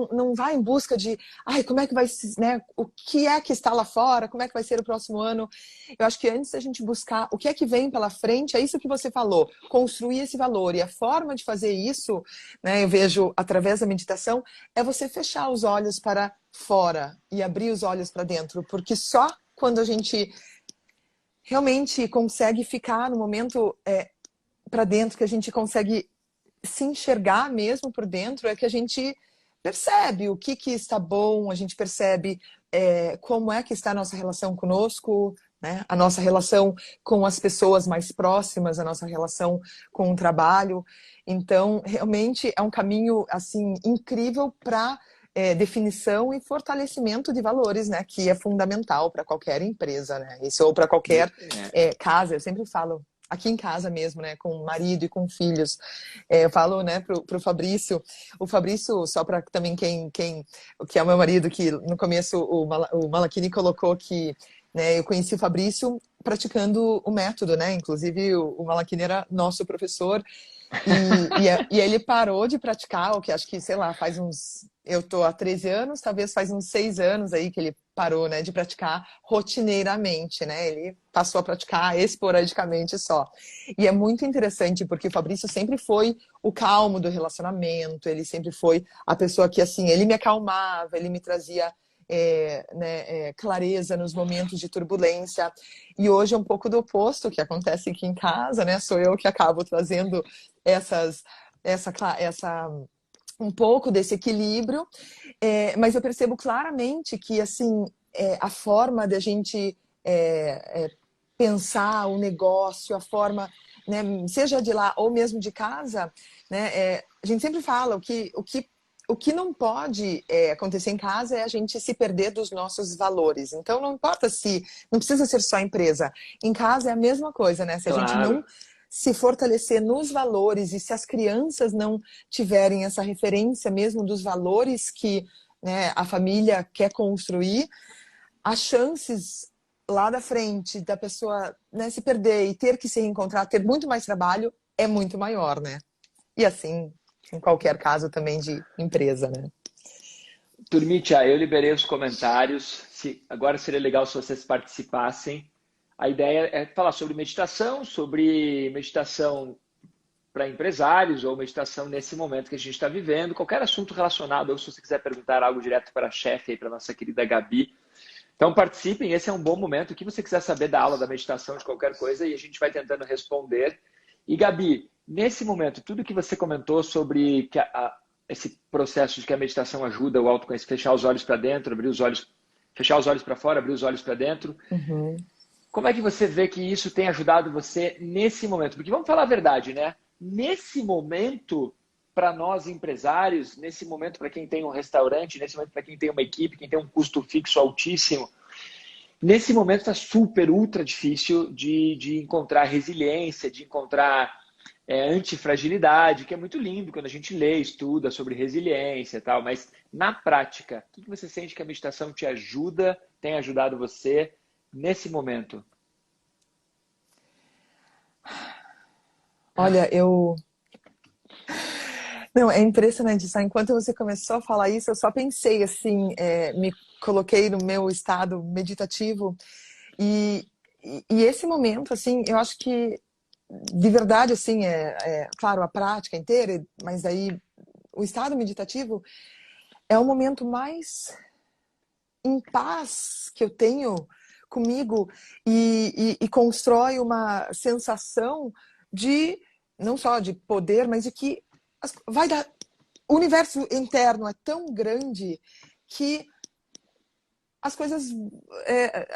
não vai em busca de, ai, como é que vai, né, o que é que está lá fora, como é que vai ser o próximo ano. Eu acho que antes da gente buscar o que é que vem pela frente, é isso que você falou, construir esse valor. E a forma de fazer isso, né, eu vejo através da meditação, é você fechar os olhos para fora e abrir os olhos para dentro, porque só quando a gente realmente consegue ficar no momento para dentro, que a gente consegue se enxergar mesmo por dentro, é que a gente percebe o que está bom, a gente percebe como é que está a nossa relação conosco, né? A nossa relação com as pessoas mais próximas, a nossa relação com o trabalho. Então, realmente é um caminho assim incrível para definição e fortalecimento de valores, né? Que é fundamental para qualquer empresa, né? Isso ou para qualquer É, casa. Eu sempre falo aqui em casa mesmo, né, com o marido e com filhos. Eu falo, né, pro Fabrício, o Fabrício, só para também que é o meu marido, que no começo o Malachini colocou que, né, eu conheci o Fabrício praticando o método, né, inclusive o Malachini era nosso professor, e ele parou de praticar, o que acho que, sei lá, faz uns. Eu tô há 13 anos, talvez faz uns 6 anos aí que ele parou, né, de praticar rotineiramente, né? Ele passou a praticar esporadicamente só. E é muito interessante, porque o Fabrício sempre foi o calmo do relacionamento, ele sempre foi a pessoa que, assim, ele me acalmava, ele me trazia clareza nos momentos de turbulência. E hoje é um pouco do oposto que acontece aqui em casa, né? Sou eu que acabo trazendo essas, essa um pouco desse equilíbrio, mas eu percebo claramente que assim a forma da gente pensar o negócio, a forma, né, seja de lá ou mesmo de casa, né, a gente sempre fala o que não pode acontecer em casa é a gente se perder dos nossos valores. Então, não importa se... Não precisa ser só empresa. Em casa é a mesma coisa, né? Se a gente não claro. se fortalecer nos valores e se as crianças não tiverem essa referência mesmo dos valores que, né, a família quer construir, as chances lá da frente da pessoa, né, se perder e ter que se reencontrar, ter muito mais trabalho, é muito maior, né? E assim, em qualquer caso também de empresa, né? Turmitia, eu liberei os comentários. Agora seria legal se vocês participassem. A ideia é falar sobre meditação para empresários ou meditação nesse momento que a gente está vivendo, qualquer assunto relacionado, ou se você quiser perguntar algo direto para a chefe, para a nossa querida Gabi. Então participem, esse é um bom momento. O que você quiser saber da aula, da meditação, de qualquer coisa, e a gente vai tentando responder. E Gabi, nesse momento, tudo que você comentou sobre esse processo de que a meditação ajuda o autoconhecimento, fechar os olhos para dentro, abrir os olhos, fechar os olhos para fora, abrir os olhos para dentro. Uhum. Como é que você vê que isso tem ajudado você nesse momento? Porque vamos falar a verdade, né? Nesse momento, para nós empresários, nesse momento para quem tem um restaurante, nesse momento para quem tem uma equipe, quem tem um custo fixo altíssimo, nesse momento está super, ultra difícil de encontrar resiliência, de encontrar antifragilidade, que é muito lindo quando a gente lê, estuda sobre resiliência e tal, mas na prática, o que você sente que a meditação te ajuda, tem ajudado você nesse momento? Olha, eu. Não, é impressionante, só enquanto você começou a falar isso, eu só pensei assim, me coloquei no meu estado meditativo e esse momento, assim, eu acho que de verdade, assim, claro, a prática inteira, mas aí o estado meditativo é o momento mais em paz que eu tenho comigo e constrói uma sensação de não só de poder, mas de que vai dar. O universo interno é tão grande que as coisas,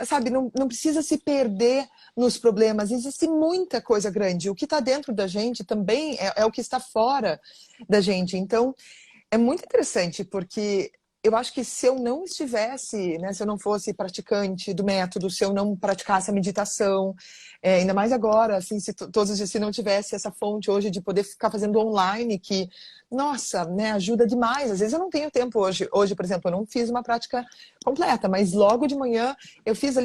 sabe, não precisa se perder nos problemas. Existe muita coisa grande. O que está dentro da gente também é o que está fora da gente. Então, é muito interessante, porque eu acho que se eu não estivesse, né, se eu não fosse praticante do método, se eu não praticasse a meditação, ainda mais agora, assim, todos os dias, se não tivesse essa fonte hoje de poder ficar fazendo online, que, nossa, né, ajuda demais. Às vezes eu não tenho tempo hoje. Hoje, por exemplo, eu não fiz uma prática completa, mas logo de manhã eu fiz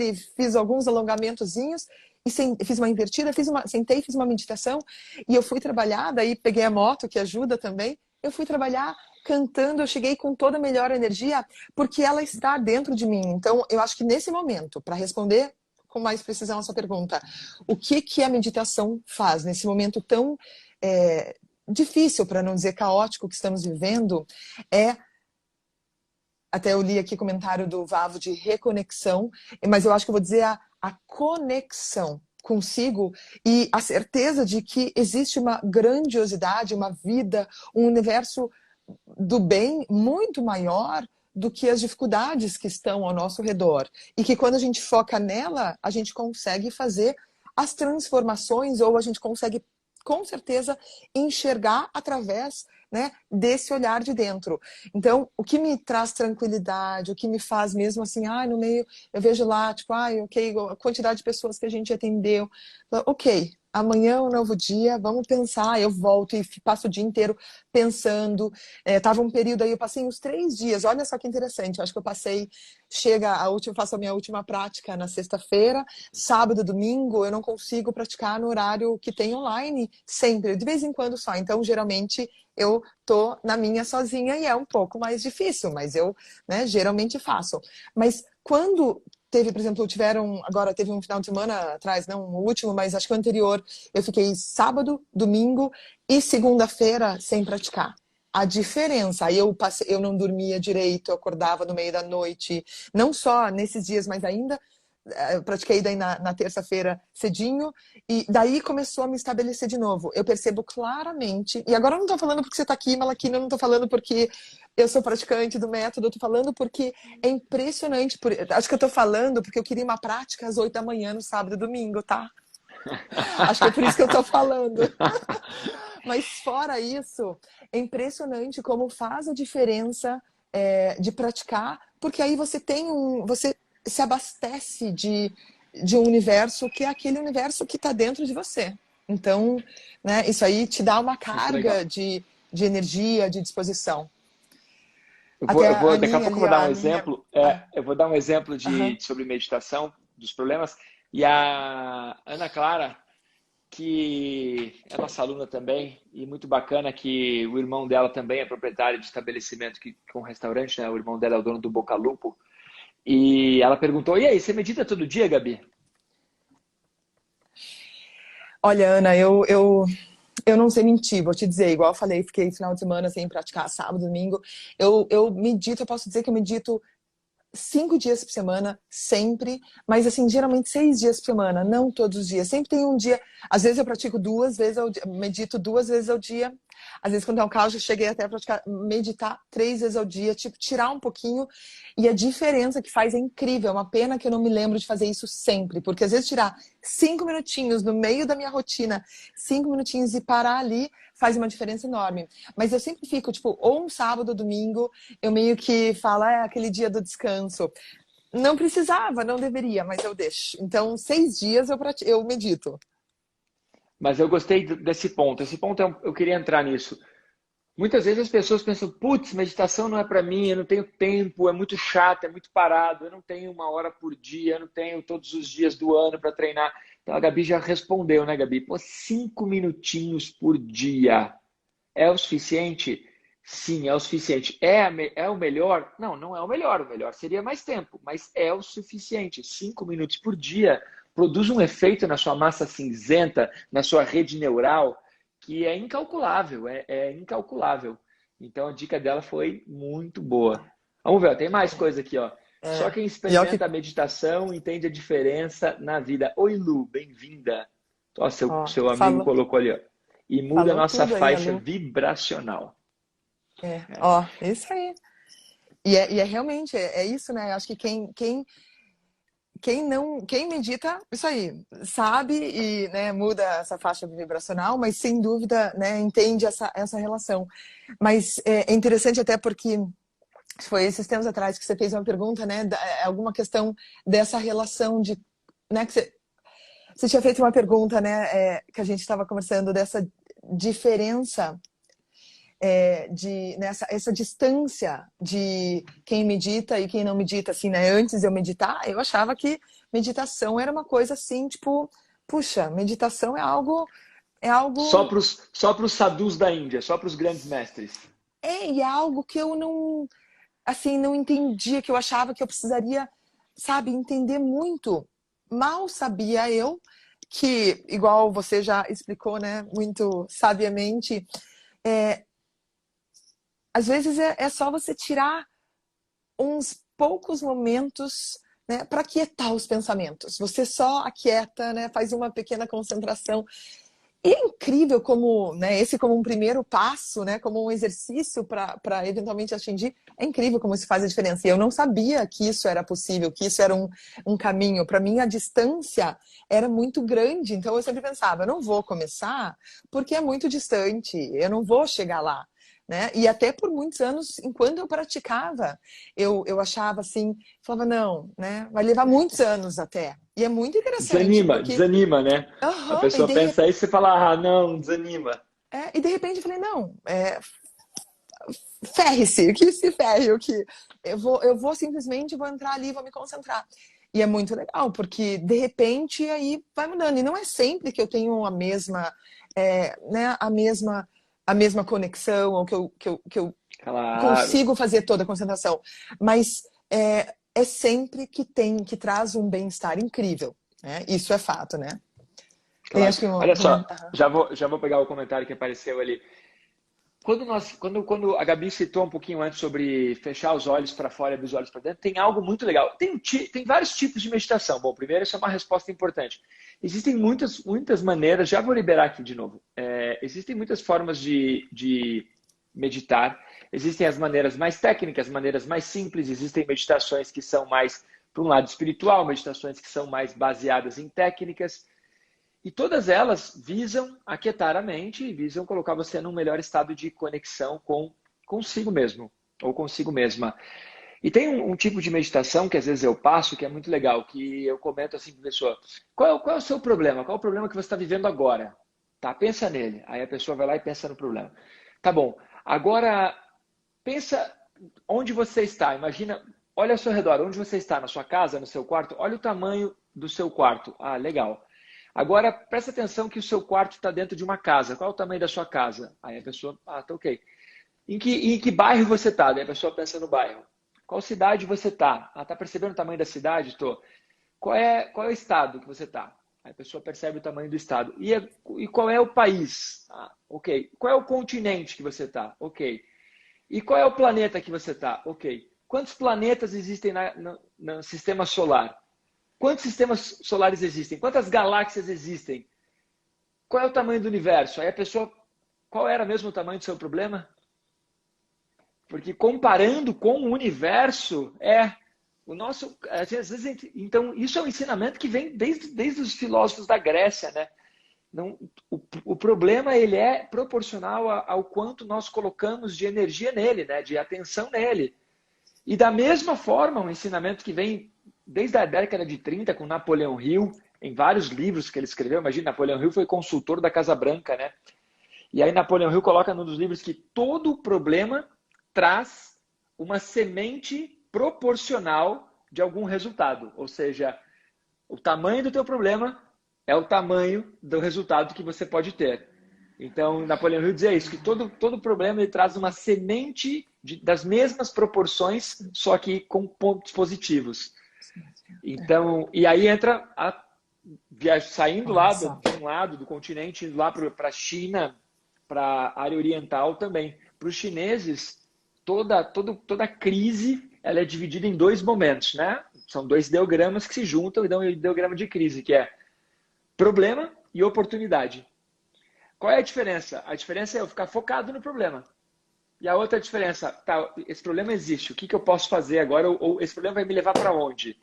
alguns alongamentozinhos e fiz uma invertida, sentei, fiz uma meditação e eu fui trabalhar, daí peguei a moto, que ajuda também, eu fui trabalhar cantando, eu cheguei com toda a melhor energia, porque ela está dentro de mim. Então, eu acho que nesse momento, para responder com mais precisão a sua pergunta, o que a meditação faz nesse momento tão difícil, para não dizer caótico, que estamos vivendo, até eu li aqui comentário do Vavo de reconexão, mas eu acho que eu vou dizer a conexão consigo e a certeza de que existe uma grandiosidade, uma vida, um universo do bem muito maior do que as dificuldades que estão ao nosso redor. E que quando a gente foca nela, a gente consegue fazer as transformações ou a gente consegue, com certeza, enxergar através, né, desse olhar de dentro. Então, o que me traz tranquilidade, o que me faz mesmo assim, no meio, eu vejo lá, tipo, ok, a quantidade de pessoas que a gente atendeu, ok, amanhã é um novo dia, vamos pensar, eu volto e passo o dia inteiro pensando. Tava um período aí, eu passei uns 3 dias, olha só que interessante, eu acho que eu passei, faço a minha última prática na sexta-feira, sábado, domingo, eu não consigo praticar no horário que tem online, sempre, de vez em quando só, então geralmente eu tô na minha sozinha e é um pouco mais difícil, mas eu, né, geralmente faço. Mas quando teve, por exemplo, agora teve um final de semana atrás, não o último, mas acho que o anterior, eu fiquei sábado, domingo e segunda-feira sem praticar. A diferença, aí eu não dormia direito, eu acordava no meio da noite, não só nesses dias, mas ainda eu pratiquei daí na terça-feira cedinho, e daí começou a me estabelecer de novo. Eu percebo claramente, e agora eu não estou falando porque você está aqui, Malaquina, eu não estou falando porque eu sou praticante do método, eu estou falando porque é impressionante. Acho que eu estou falando porque eu queria uma prática às 8 da manhã no sábado e domingo, tá? Acho que é por isso que eu estou falando. Mas fora isso, é impressionante como faz a diferença de praticar, porque aí você você se abastece de um universo que é aquele universo que está dentro de você. Então, né, isso aí te dá uma Muito carga legal. de energia, de disposição. Eu Até a vou, daqui a Aninha pouco eu ali, vou dar um a minha. exemplo. Ah, Eu vou dar um exemplo aham. sobre meditação, dos problemas. E a Ana Clara, que é nossa aluna também, e muito bacana que o irmão dela também é proprietário de estabelecimento com restaurante, né? O irmão dela é o dono do Boca Lupo. E ela perguntou: e aí, você medita todo dia, Gabi? Olha, Ana, eu não sei mentir, vou te dizer, igual eu falei, fiquei final de semana sem praticar sábado, domingo. Eu medito, eu posso dizer que eu medito 5 dias por semana, sempre, mas assim, geralmente 6 dias por semana, não todos os dias. Sempre tem um dia, às vezes eu pratico 2 vezes ao dia, medito 2 vezes ao dia. Às vezes, quando é um caso, eu cheguei até a praticar, meditar 3 vezes ao dia, tipo, tirar um pouquinho. E a diferença que faz é incrível. É uma pena que eu não me lembro de fazer isso sempre, porque às vezes tirar 5 minutinhos no meio da minha rotina, 5 minutinhos e parar ali, faz uma diferença enorme. Mas eu sempre fico, tipo, ou um sábado ou domingo, eu meio que falo, aquele dia do descanso. Não precisava, não deveria, mas eu deixo. Então, 6 dias eu medito. Mas eu gostei desse ponto. Esse ponto eu queria entrar nisso. Muitas vezes as pessoas pensam: putz, meditação não é para mim, eu não tenho tempo, é muito chato, é muito parado, eu não tenho 1 hora por dia, eu não tenho todos os dias do ano para treinar. Então a Gabi já respondeu, né, Gabi? Pô, 5 minutinhos por dia é o suficiente? Sim, é o suficiente. É o melhor? Não, não é o melhor. O melhor seria mais tempo, mas é o suficiente. 5 minutos por dia produz um efeito na sua massa cinzenta, na sua rede neural, que é incalculável, é incalculável. Então a dica dela foi muito boa. Vamos ver, ó, tem mais coisa aqui, ó. Só É. quem E é o que. experimenta a meditação entende a diferença na vida. Oi, Lu, bem-vinda. Ó, Ó, seu amigo colocou ali, ó. E muda a falou nossa tudo aí, a faixa Lu. vibracional. Ó, isso aí. E é realmente, é isso, né? Acho que quem medita, isso aí, sabe e, né, muda essa faixa vibracional, mas sem dúvida, né, entende essa relação. Mas é interessante até porque foi esses tempos atrás que você fez uma pergunta, né, alguma questão dessa relação de, né, que você tinha feito uma pergunta, né, que a gente estava conversando dessa diferença nessa essa distância de quem medita e quem não medita, assim, né? Antes de eu meditar, eu achava que meditação era uma coisa assim, tipo, puxa, meditação é Só algo, para os sadhus da Índia, só para os grandes mestres. e é algo que eu não, assim, não entendia, que eu achava que eu precisaria, sabe, entender muito. Mal sabia eu que, igual você já explicou, né, muito sabiamente, é, às vezes é só você tirar uns poucos momentos, né, para aquietar os pensamentos. Você só aquieta, né, faz uma pequena concentração. E é incrível como, né, esse como um primeiro passo, né, como um exercício para eventualmente atingir, é incrível como isso faz a diferença. E eu não sabia que isso era possível, que isso era um caminho. Para mim, a distância era muito grande. Então, eu sempre pensava, eu não vou começar porque é muito distante, eu não vou chegar lá. Né? E até por muitos anos, enquanto eu praticava, eu achava assim, falava, não, né? Vai levar muitos anos até. E é muito interessante, Desanima, porque desanima, né? A aham, pessoa pensa isso e você fala, ah, não, desanima. e de repente eu falei, não, ferre-se, que se ferre, o que eu vou simplesmente vou entrar ali, vou me concentrar. E é muito legal, porque de repente aí vai mudando. E não é sempre que eu tenho a mesma, né, a mesma conexão, ou que eu Claro, consigo fazer toda a concentração. Mas é sempre que traz um bem-estar incrível. Né? Isso é fato, né? Tem claro. acho que Olha só, aham. já vou pegar o comentário que apareceu ali. Quando a Gabi citou um pouquinho antes sobre fechar os olhos para fora e dos olhos para dentro, tem algo muito legal. Tem vários tipos de meditação. Bom, primeiro, isso é uma resposta importante. Existem muitas maneiras, já vou liberar aqui de novo. Existem muitas formas de meditar. Existem as maneiras mais técnicas, maneiras mais simples. Existem meditações que são mais para um lado espiritual, meditações que são mais baseadas em técnicas. E todas elas visam aquietar a mente e visam colocar você num melhor estado de conexão com consigo mesmo ou consigo mesma. E tem um tipo de meditação que às vezes eu passo que é muito legal, que eu comento assim para a pessoa: qual é o seu problema? Qual é o problema que você está vivendo agora? Tá, pensa nele. Aí a pessoa vai lá e pensa no problema. Tá bom. Agora pensa onde você está. Imagina, olha ao seu redor, onde você está, na sua casa, no seu quarto. Olha o tamanho do seu quarto. Ah, legal. Agora, presta atenção que o seu quarto está dentro de uma casa. Qual é o tamanho da sua casa? Aí a pessoa, tá ok. Em que bairro você está? Daí a pessoa pensa no bairro. Qual cidade você está? Ah, tá percebendo o tamanho da cidade? Tô. Qual é o estado que você está? Aí a pessoa percebe o tamanho do estado. E qual é o país? Ah, ok. Qual é o continente que você está? Ok. E qual é o planeta que você está? Ok. Quantos planetas existem no sistema solar? Quantos sistemas solares existem? Quantas galáxias existem? Qual é o tamanho do universo? Aí a pessoa, qual era mesmo o tamanho do seu problema? Porque comparando com o universo, o nosso. Às vezes, então, isso é um ensinamento que vem desde os filósofos da Grécia, né? Não, o problema ele é proporcional ao quanto nós colocamos de energia nele, né? De atenção nele. E da mesma forma, um ensinamento que vem desde a década de 30 com Napoleão Hill, em vários livros que ele escreveu. Imagina, Napoleão Hill foi consultor da Casa Branca, né? E aí Napoleão Hill coloca num dos livros que todo problema traz uma semente proporcional de algum resultado. Ou seja, o tamanho do teu problema é o tamanho do resultado que você pode ter. Então, Napoleão Hill dizia isso, que todo problema ele traz uma semente das mesmas proporções, só que com pontos positivos. Então, e aí entra saindo lá Olha só. de um lado do continente, indo lá para a China, para a área oriental também. Para os chineses, toda crise ela é dividida em dois momentos, né? São dois ideogramas que se juntam e dão um ideograma de crise, que é problema e oportunidade. Qual é a diferença? A diferença é eu ficar focado no problema. E a outra diferença, tá, esse problema existe, o que que eu posso fazer agora? Ou esse problema vai me levar para onde?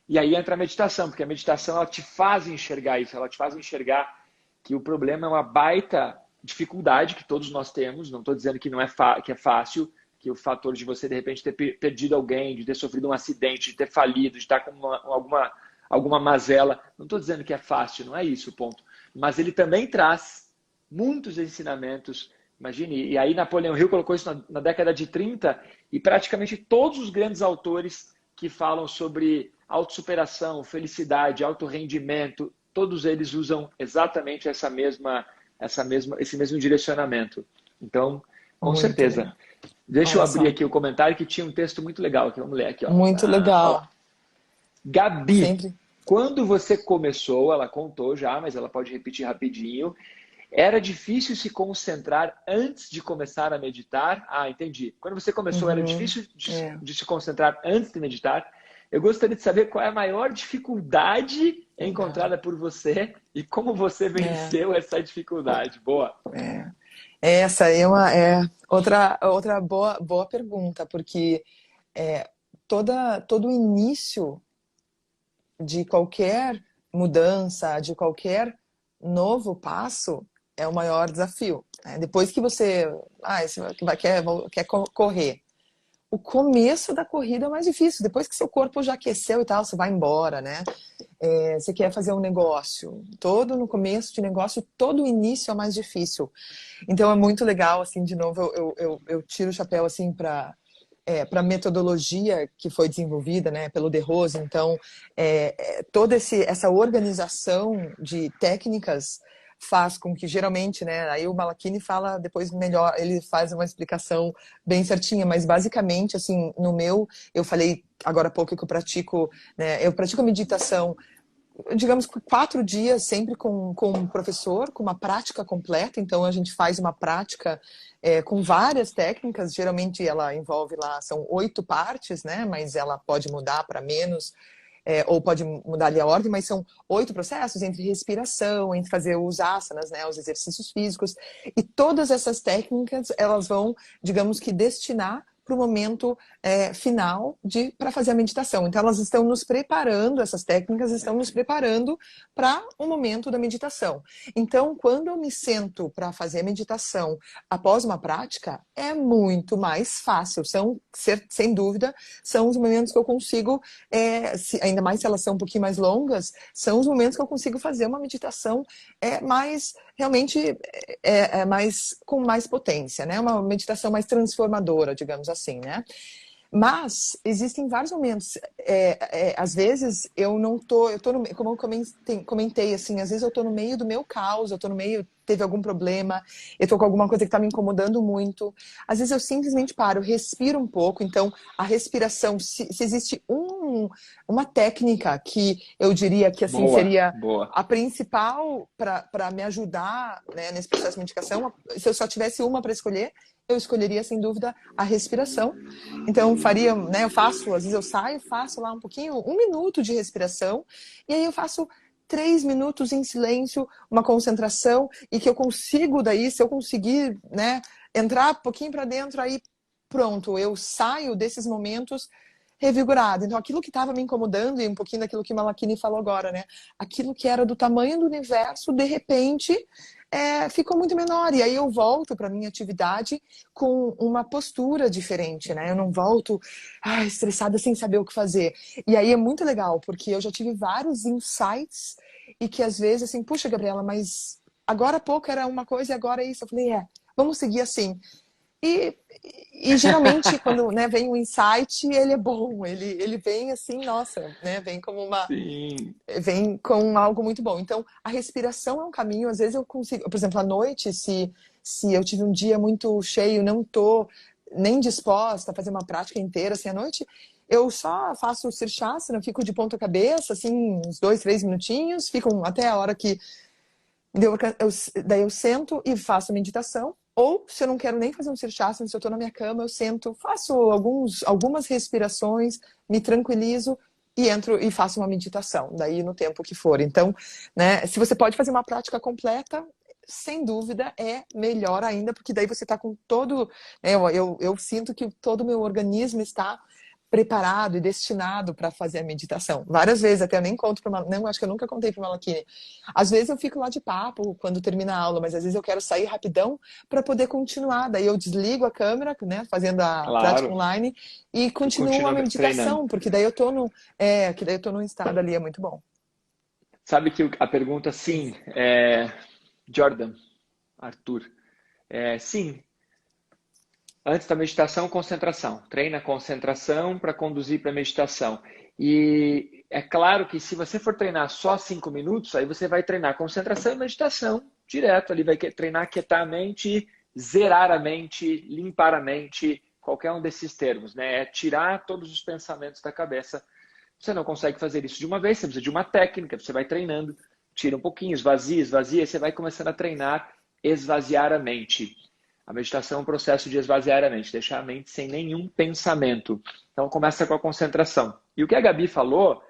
E aí entra a meditação, porque a meditação ela te faz enxergar isso, ela te faz enxergar que o problema é uma baita dificuldade que todos nós temos. Não estou dizendo que não é que é fácil, que o fator de você de repente ter perdido alguém, de ter sofrido um acidente, de ter falido, de estar com alguma mazela. Não estou dizendo que é fácil, não é isso o ponto. Mas ele também traz muitos ensinamentos. Imagine, e aí Napoleão Hill colocou isso na década de 30 e praticamente todos os grandes autores que falam sobre autossuperação, felicidade, alto rendimento, todos eles usam exatamente esse mesmo direcionamento. Então, com Muito certeza. legal. Deixa eu Olha abrir só, aqui o comentário que tinha um texto muito legal aqui, vamos ler aqui, ó. muito Ó lá. legal. Gabi, Sempre. quando você começou, ela contou já, mas ela pode repetir rapidinho. Era difícil se concentrar antes de começar a meditar? Ah, entendi. Quando você começou, era Uhum. difícil É, de se concentrar antes de meditar? Eu gostaria de saber qual é a maior dificuldade legal. encontrada por você e como você É, venceu essa dificuldade. Boa. é. Essa é outra boa pergunta, porque é, todo início de qualquer mudança, de qualquer novo passo, é o maior desafio, né? Depois que quer correr, o começo da corrida é mais difícil. Depois que seu corpo já aqueceu e tal, você vai embora, né? Você quer fazer um negócio. Todo no começo de negócio, todo o início é mais difícil. Então é muito legal, assim, de novo, eu tiro o chapéu assim para a metodologia que foi desenvolvida, né, pelo De Rose. Então, toda essa organização de técnicas faz com que, geralmente, né, aí o Malakini fala depois melhor, ele faz uma explicação bem certinha, mas basicamente, assim, eu falei agora há pouco que eu pratico, né, eu pratico meditação, digamos, 4 dias, sempre com um professor, com uma prática completa. Então, a gente faz uma prática com várias técnicas. Geralmente, ela envolve lá, são 8 partes, né? Mas ela pode mudar para menos, ou pode mudar ali a ordem, mas são 8 processos entre respiração, entre fazer os asanas, né? Os exercícios físicos. E todas essas técnicas, elas vão, digamos que, destinar para o momento final para fazer a meditação. Então, elas estão nos preparando, essas técnicas estão nos preparando para o momento da meditação. Então, quando eu me sento para fazer a meditação após uma prática, é muito mais fácil. Sem dúvida, são os momentos que eu consigo, ainda mais se elas são um pouquinho mais longas, são os momentos que eu consigo fazer uma meditação mais realmente mais com mais potência, né? Uma meditação mais transformadora, digamos assim, né? Mas existem vários momentos. Às vezes eu não tô, como eu comentei, assim, às vezes eu tô no meio do meu caos, eu tô no meio, teve algum problema, eu tô com alguma coisa que tá me incomodando muito. Às vezes eu simplesmente paro, respiro um pouco. Então, a respiração, se existe uma técnica que eu diria que assim Boa, seria boa. a principal para me ajudar, né, nesse processo de medicação, se eu só tivesse uma para escolher, eu escolheria sem dúvida a respiração. Então faria, né, às vezes eu saio, faço lá um pouquinho, 1 minuto de respiração, e aí eu faço 3 minutos em silêncio, uma concentração, e que eu consigo daí, se eu conseguir, né, entrar um pouquinho para dentro, aí pronto, eu saio desses momentos revigorada. Então, aquilo que estava me incomodando, e um pouquinho daquilo que Malakini falou agora, né? Aquilo que era do tamanho do universo, de repente, ficou muito menor. E aí eu volto para a minha atividade com uma postura diferente, né? Eu não volto estressada sem saber o que fazer. E aí é muito legal, porque eu já tive vários insights e que às vezes, assim, puxa, Gabriela, mas agora há pouco era uma coisa e agora é isso. Eu falei, vamos seguir assim. E, e geralmente, quando, né, vem um insight, ele é bom, ele vem assim, nossa, né, Sim. vem com algo muito bom. Então, a respiração é um caminho. Às vezes eu consigo, por exemplo, à noite, se eu tive um dia muito cheio, não tô nem disposta a fazer uma prática inteira, assim, à noite, eu só faço o Sirsasana, fico de ponta cabeça, assim, uns 2, 3 minutinhos, fico até a hora que daí eu sento e faço meditação. Ou, se eu não quero nem fazer um Sirsasana, se eu estou na minha cama, eu sento, faço algumas respirações, me tranquilizo e entro e faço uma meditação, daí no tempo que for. Então, né, se você pode fazer uma prática completa, sem dúvida, é melhor ainda, porque daí você está com todo. Né, eu sinto que todo o meu organismo está preparado e destinado para fazer a meditação. Várias vezes, até eu nem conto para uma. Não, acho que eu nunca contei para uma Malakini. Às vezes eu fico lá de papo quando termina a aula, mas às vezes eu quero sair rapidão para poder continuar. Daí eu desligo a câmera, né, fazendo a prática Claro. online e E continuo a continua treinando. meditação, porque daí eu tô no, que daí eu tô num estado ali, é muito bom. Sabe que a pergunta, sim, Jordan, Arthur, sim, antes da meditação, concentração. Treina a concentração para conduzir para a meditação. E é claro que se você for treinar só 5 minutos, aí você vai treinar concentração e meditação direto. Ali vai treinar quietar a mente, zerar a mente, limpar a mente, qualquer um desses termos, né? É tirar todos os pensamentos da cabeça. Você não consegue fazer isso de uma vez, você precisa de uma técnica, você vai treinando, tira um pouquinho, esvazia, esvazia, e você vai começando a treinar, esvaziar a mente. A meditação é um processo de esvaziar a mente, deixar a mente sem nenhum pensamento. Então começa com a concentração. E o que a Gabi falou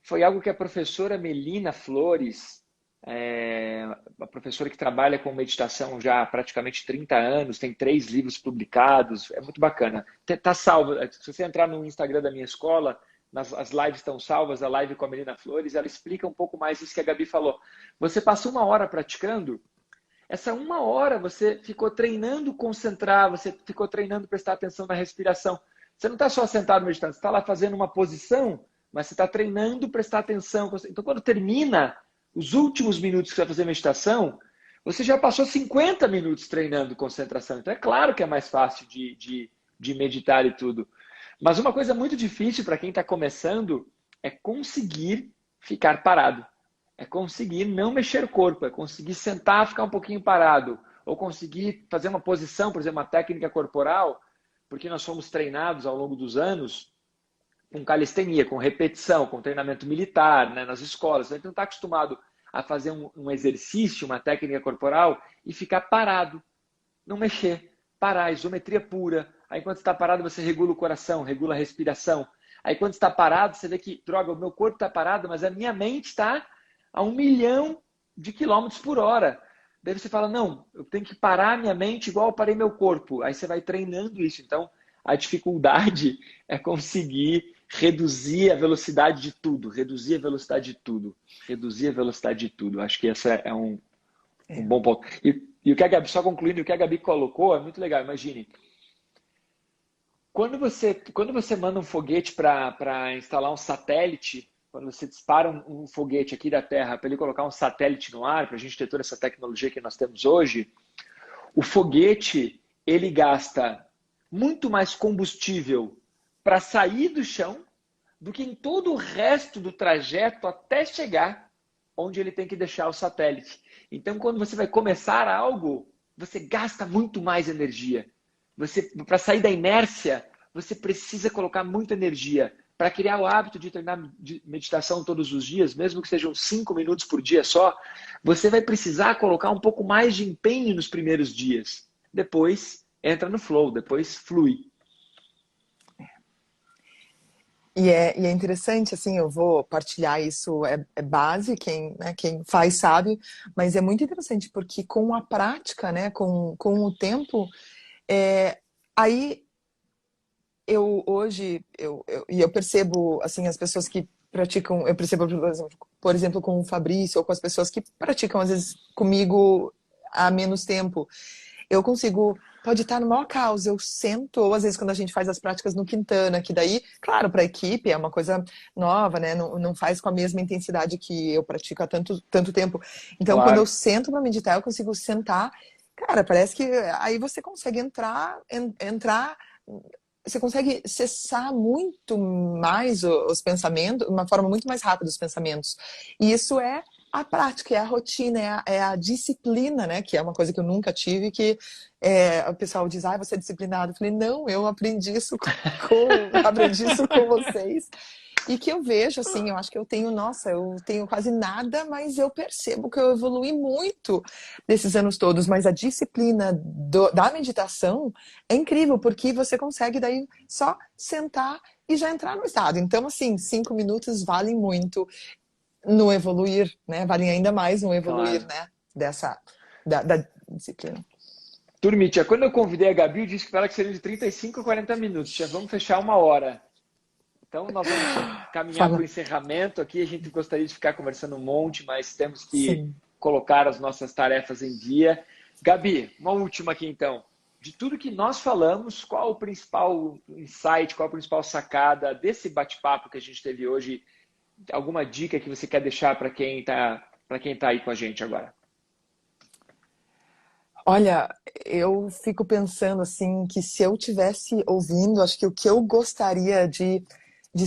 foi algo que a professora Melina Flores, a professora que trabalha com meditação já há praticamente 30 anos, tem 3 livros publicados, é muito bacana. Tá salvo, se você entrar no Instagram da minha escola, as lives estão salvas, a live com a Melina Flores, ela explica um pouco mais isso que a Gabi falou. Você passa 1 hora praticando, essa 1 hora você ficou treinando concentrar, você ficou treinando prestar atenção na respiração. Você não está só sentado meditando, você está lá fazendo uma posição, mas você está treinando prestar atenção. Então, quando termina os últimos minutos que você vai fazer meditação, você já passou 50 minutos treinando concentração. Então, é claro que é mais fácil de meditar e tudo. Mas uma coisa muito difícil para quem está começando é conseguir ficar parado. É conseguir não mexer o corpo, é conseguir sentar, ficar um pouquinho parado, ou conseguir fazer uma posição, por exemplo, uma técnica corporal, porque nós fomos treinados ao longo dos anos com calistenia, com repetição, com treinamento militar, né, nas escolas. A gente não está acostumado a fazer um exercício, uma técnica corporal e ficar parado, não mexer, parar, isometria pura. Aí quando você está parado, você regula o coração, regula a respiração. Aí quando você está parado, você vê que, droga, o meu corpo está parado, mas a minha mente está a 1 milhão de quilômetros por hora. Daí você fala, não, eu tenho que parar minha mente igual eu parei meu corpo. Aí você vai treinando isso. Então, a dificuldade é conseguir reduzir a velocidade de tudo, reduzir a velocidade de tudo, reduzir a velocidade de tudo. Acho que esse é um bom ponto. E o que a Gabi, só concluindo, o que a Gabi colocou é muito legal. Imagine, quando você manda um foguete para instalar um satélite, quando você dispara um foguete aqui da Terra para ele colocar um satélite no ar, para a gente ter toda essa tecnologia que nós temos hoje, o foguete ele gasta muito mais combustível para sair do chão do que em todo o resto do trajeto até chegar onde ele tem que deixar o satélite. Então, quando você vai começar algo, você gasta muito mais energia. Para sair da inércia, você precisa colocar muita energia. Para criar o hábito de treinar meditação todos os dias, mesmo que sejam 5 minutos por dia só, você vai precisar colocar um pouco mais de empenho nos primeiros dias. Depois entra no flow, depois flui. E é interessante, assim, eu vou partilhar isso, é base, quem faz sabe, mas é muito interessante porque com a prática, né, com o tempo, aí eu percebo, assim, as pessoas que praticam, eu percebo, por exemplo, com o Fabrício ou com as pessoas que praticam, às vezes, comigo há menos tempo, eu consigo, pode estar no maior caos, eu sento, ou às vezes quando a gente faz as práticas no Quintana, que daí, claro, para a equipe é uma coisa nova, né? Não faz com a mesma intensidade que eu pratico há tanto tempo. Então, quando eu Claro. sento para meditar, eu consigo sentar, cara, parece que aí você consegue entrar, você consegue cessar muito mais os pensamentos, uma forma muito mais rápida os pensamentos. E isso é a prática, é a rotina, é a disciplina, né? Que é uma coisa que eu nunca tive, que o pessoal diz, você é disciplinado. Eu falei, não, eu aprendi isso aprendi isso com vocês. E que eu vejo, assim, eu acho que eu tenho quase nada, mas eu percebo que eu evolui muito nesses anos todos. Mas a disciplina da meditação é incrível, porque você consegue daí só sentar e já entrar no estado. Então, assim, 5 minutos valem muito no evoluir, né? Valem ainda mais no evoluir, Claro. né? Dessa. da disciplina. Turmitia, quando eu convidei a Gabi, eu disse para ela que seria de 35 a 40 minutos. Já vamos fechar 1 hora. Então, nós vamos caminhar para o Fala. encerramento aqui. A gente gostaria de ficar conversando um monte, mas temos que Sim. colocar as nossas tarefas em dia. Gabi, uma última aqui então. De tudo que nós falamos, qual o principal insight, qual a principal sacada desse bate-papo que a gente teve hoje? Alguma dica que você quer deixar para quem tá aí com a gente agora? Olha, eu fico pensando assim que se eu tivesse ouvindo, acho que o que eu gostaria de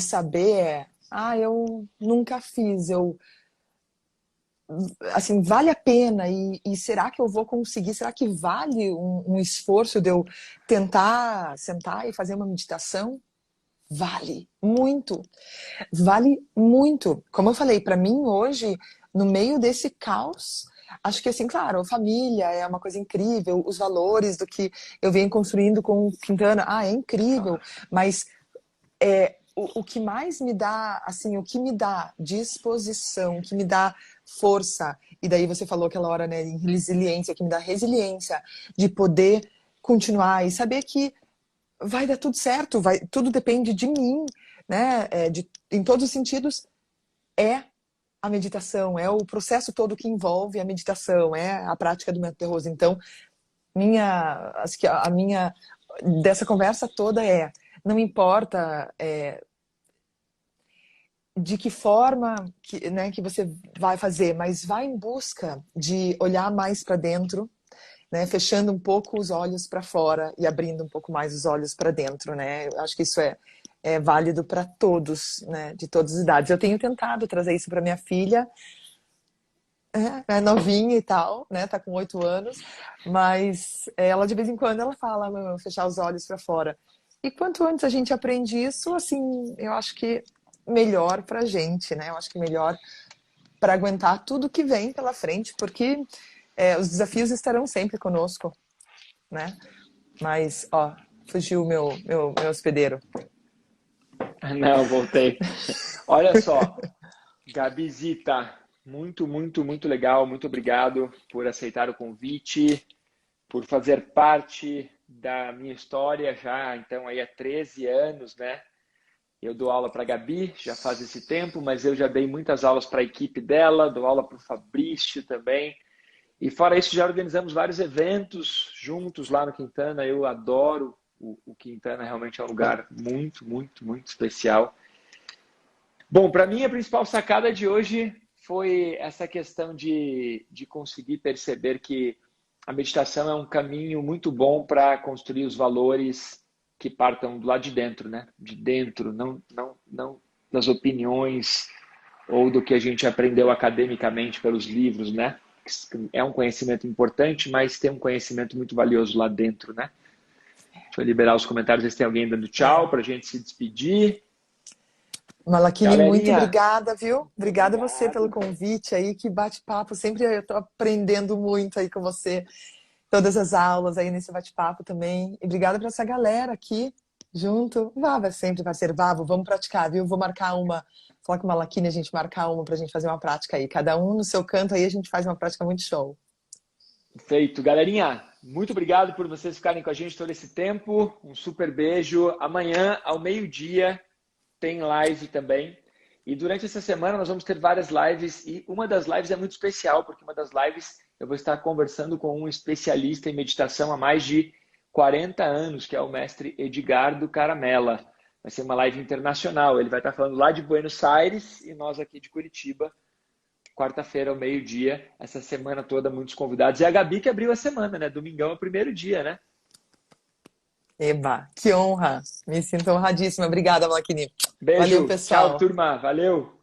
saber é, eu nunca fiz, assim, vale a pena e será que eu vou conseguir? Será que vale um esforço de eu tentar sentar e fazer uma meditação? Vale muito, vale muito. Como eu falei, para mim hoje, no meio desse caos, acho que assim, claro, a família é uma coisa incrível, os valores do que eu venho construindo com o Quintana, é incrível, mas o que mais me dá, assim, o que me dá disposição, o que me dá força, e daí você falou aquela hora, né, em resiliência, o que me dá resiliência de poder continuar e saber que vai dar tudo certo, tudo depende de mim, né, em todos os sentidos, é a meditação, é o processo todo que envolve a meditação, é a prática do método Rose. Então, acho que a minha dessa conversa toda não importa de que forma que você vai fazer, mas vai em busca de olhar mais para dentro, né, fechando um pouco os olhos para fora e abrindo um pouco mais os olhos para dentro, né? Eu acho que isso é válido para todos, né, de todas as idades. Eu tenho tentado trazer isso para minha filha, é novinha e tal, né? Tá com 8 anos, mas ela de vez em quando ela fala, "Não, fechar os olhos para fora." E quanto antes a gente aprende isso, assim, eu acho que melhor pra gente, né? Eu acho que melhor para aguentar tudo que vem pela frente, porque os desafios estarão sempre conosco, né? Mas, fugiu meu hospedeiro. Não, voltei. Olha só, Gabizita, muito, muito, muito legal. Muito obrigado por aceitar o convite, por fazer parte da minha história já, então, aí há 13 anos, né? Eu dou aula para a Gabi, já faz esse tempo, mas eu já dei muitas aulas para a equipe dela, dou aula para o Fabrício também. E fora isso, já organizamos vários eventos juntos lá no Quintana. Eu adoro o Quintana, realmente é um lugar muito, muito, muito especial. Bom, para mim a principal sacada de hoje foi essa questão de conseguir perceber que a meditação é um caminho muito bom para construir os valores que partam do lado de dentro, né? De dentro, não das opiniões ou do que a gente aprendeu academicamente pelos livros, né? É um conhecimento importante, mas tem um conhecimento muito valioso lá dentro, né? Deixa eu liberar os comentários, ver se tem alguém dando tchau para a gente se despedir. Malakini, muito Galerinha, obrigada, viu? Obrigada a você pelo obrigado. convite aí, que bate-papo. Sempre eu tô aprendendo muito aí com você, todas as aulas aí nesse bate-papo também. E obrigada para essa galera aqui junto. Vava sempre, parceiro, vamos praticar, viu? Vou marcar falar com o Malakini, a gente marcar uma pra gente fazer uma prática aí. Cada um no seu canto aí, a gente faz uma prática muito show. Feito. Galerinha, muito obrigado por vocês ficarem com a gente todo esse tempo. Um super beijo. Amanhã, ao meio-dia, tem live também. E durante essa semana nós vamos ter várias lives e uma das lives é muito especial, porque uma das lives eu vou estar conversando com um especialista em meditação há mais de 40 anos, que é o mestre Edgardo Caramella. Vai ser uma live internacional. Ele vai estar falando lá de Buenos Aires e nós aqui de Curitiba. Quarta-feira ao meio-dia, essa semana toda, muitos convidados. E a Gabi que abriu a semana, né? Domingão é o primeiro dia, né? Eba, que honra! Me sinto honradíssima. Obrigada, Malakini. Valeu, Beijo, tchau, pessoal. turma. Valeu!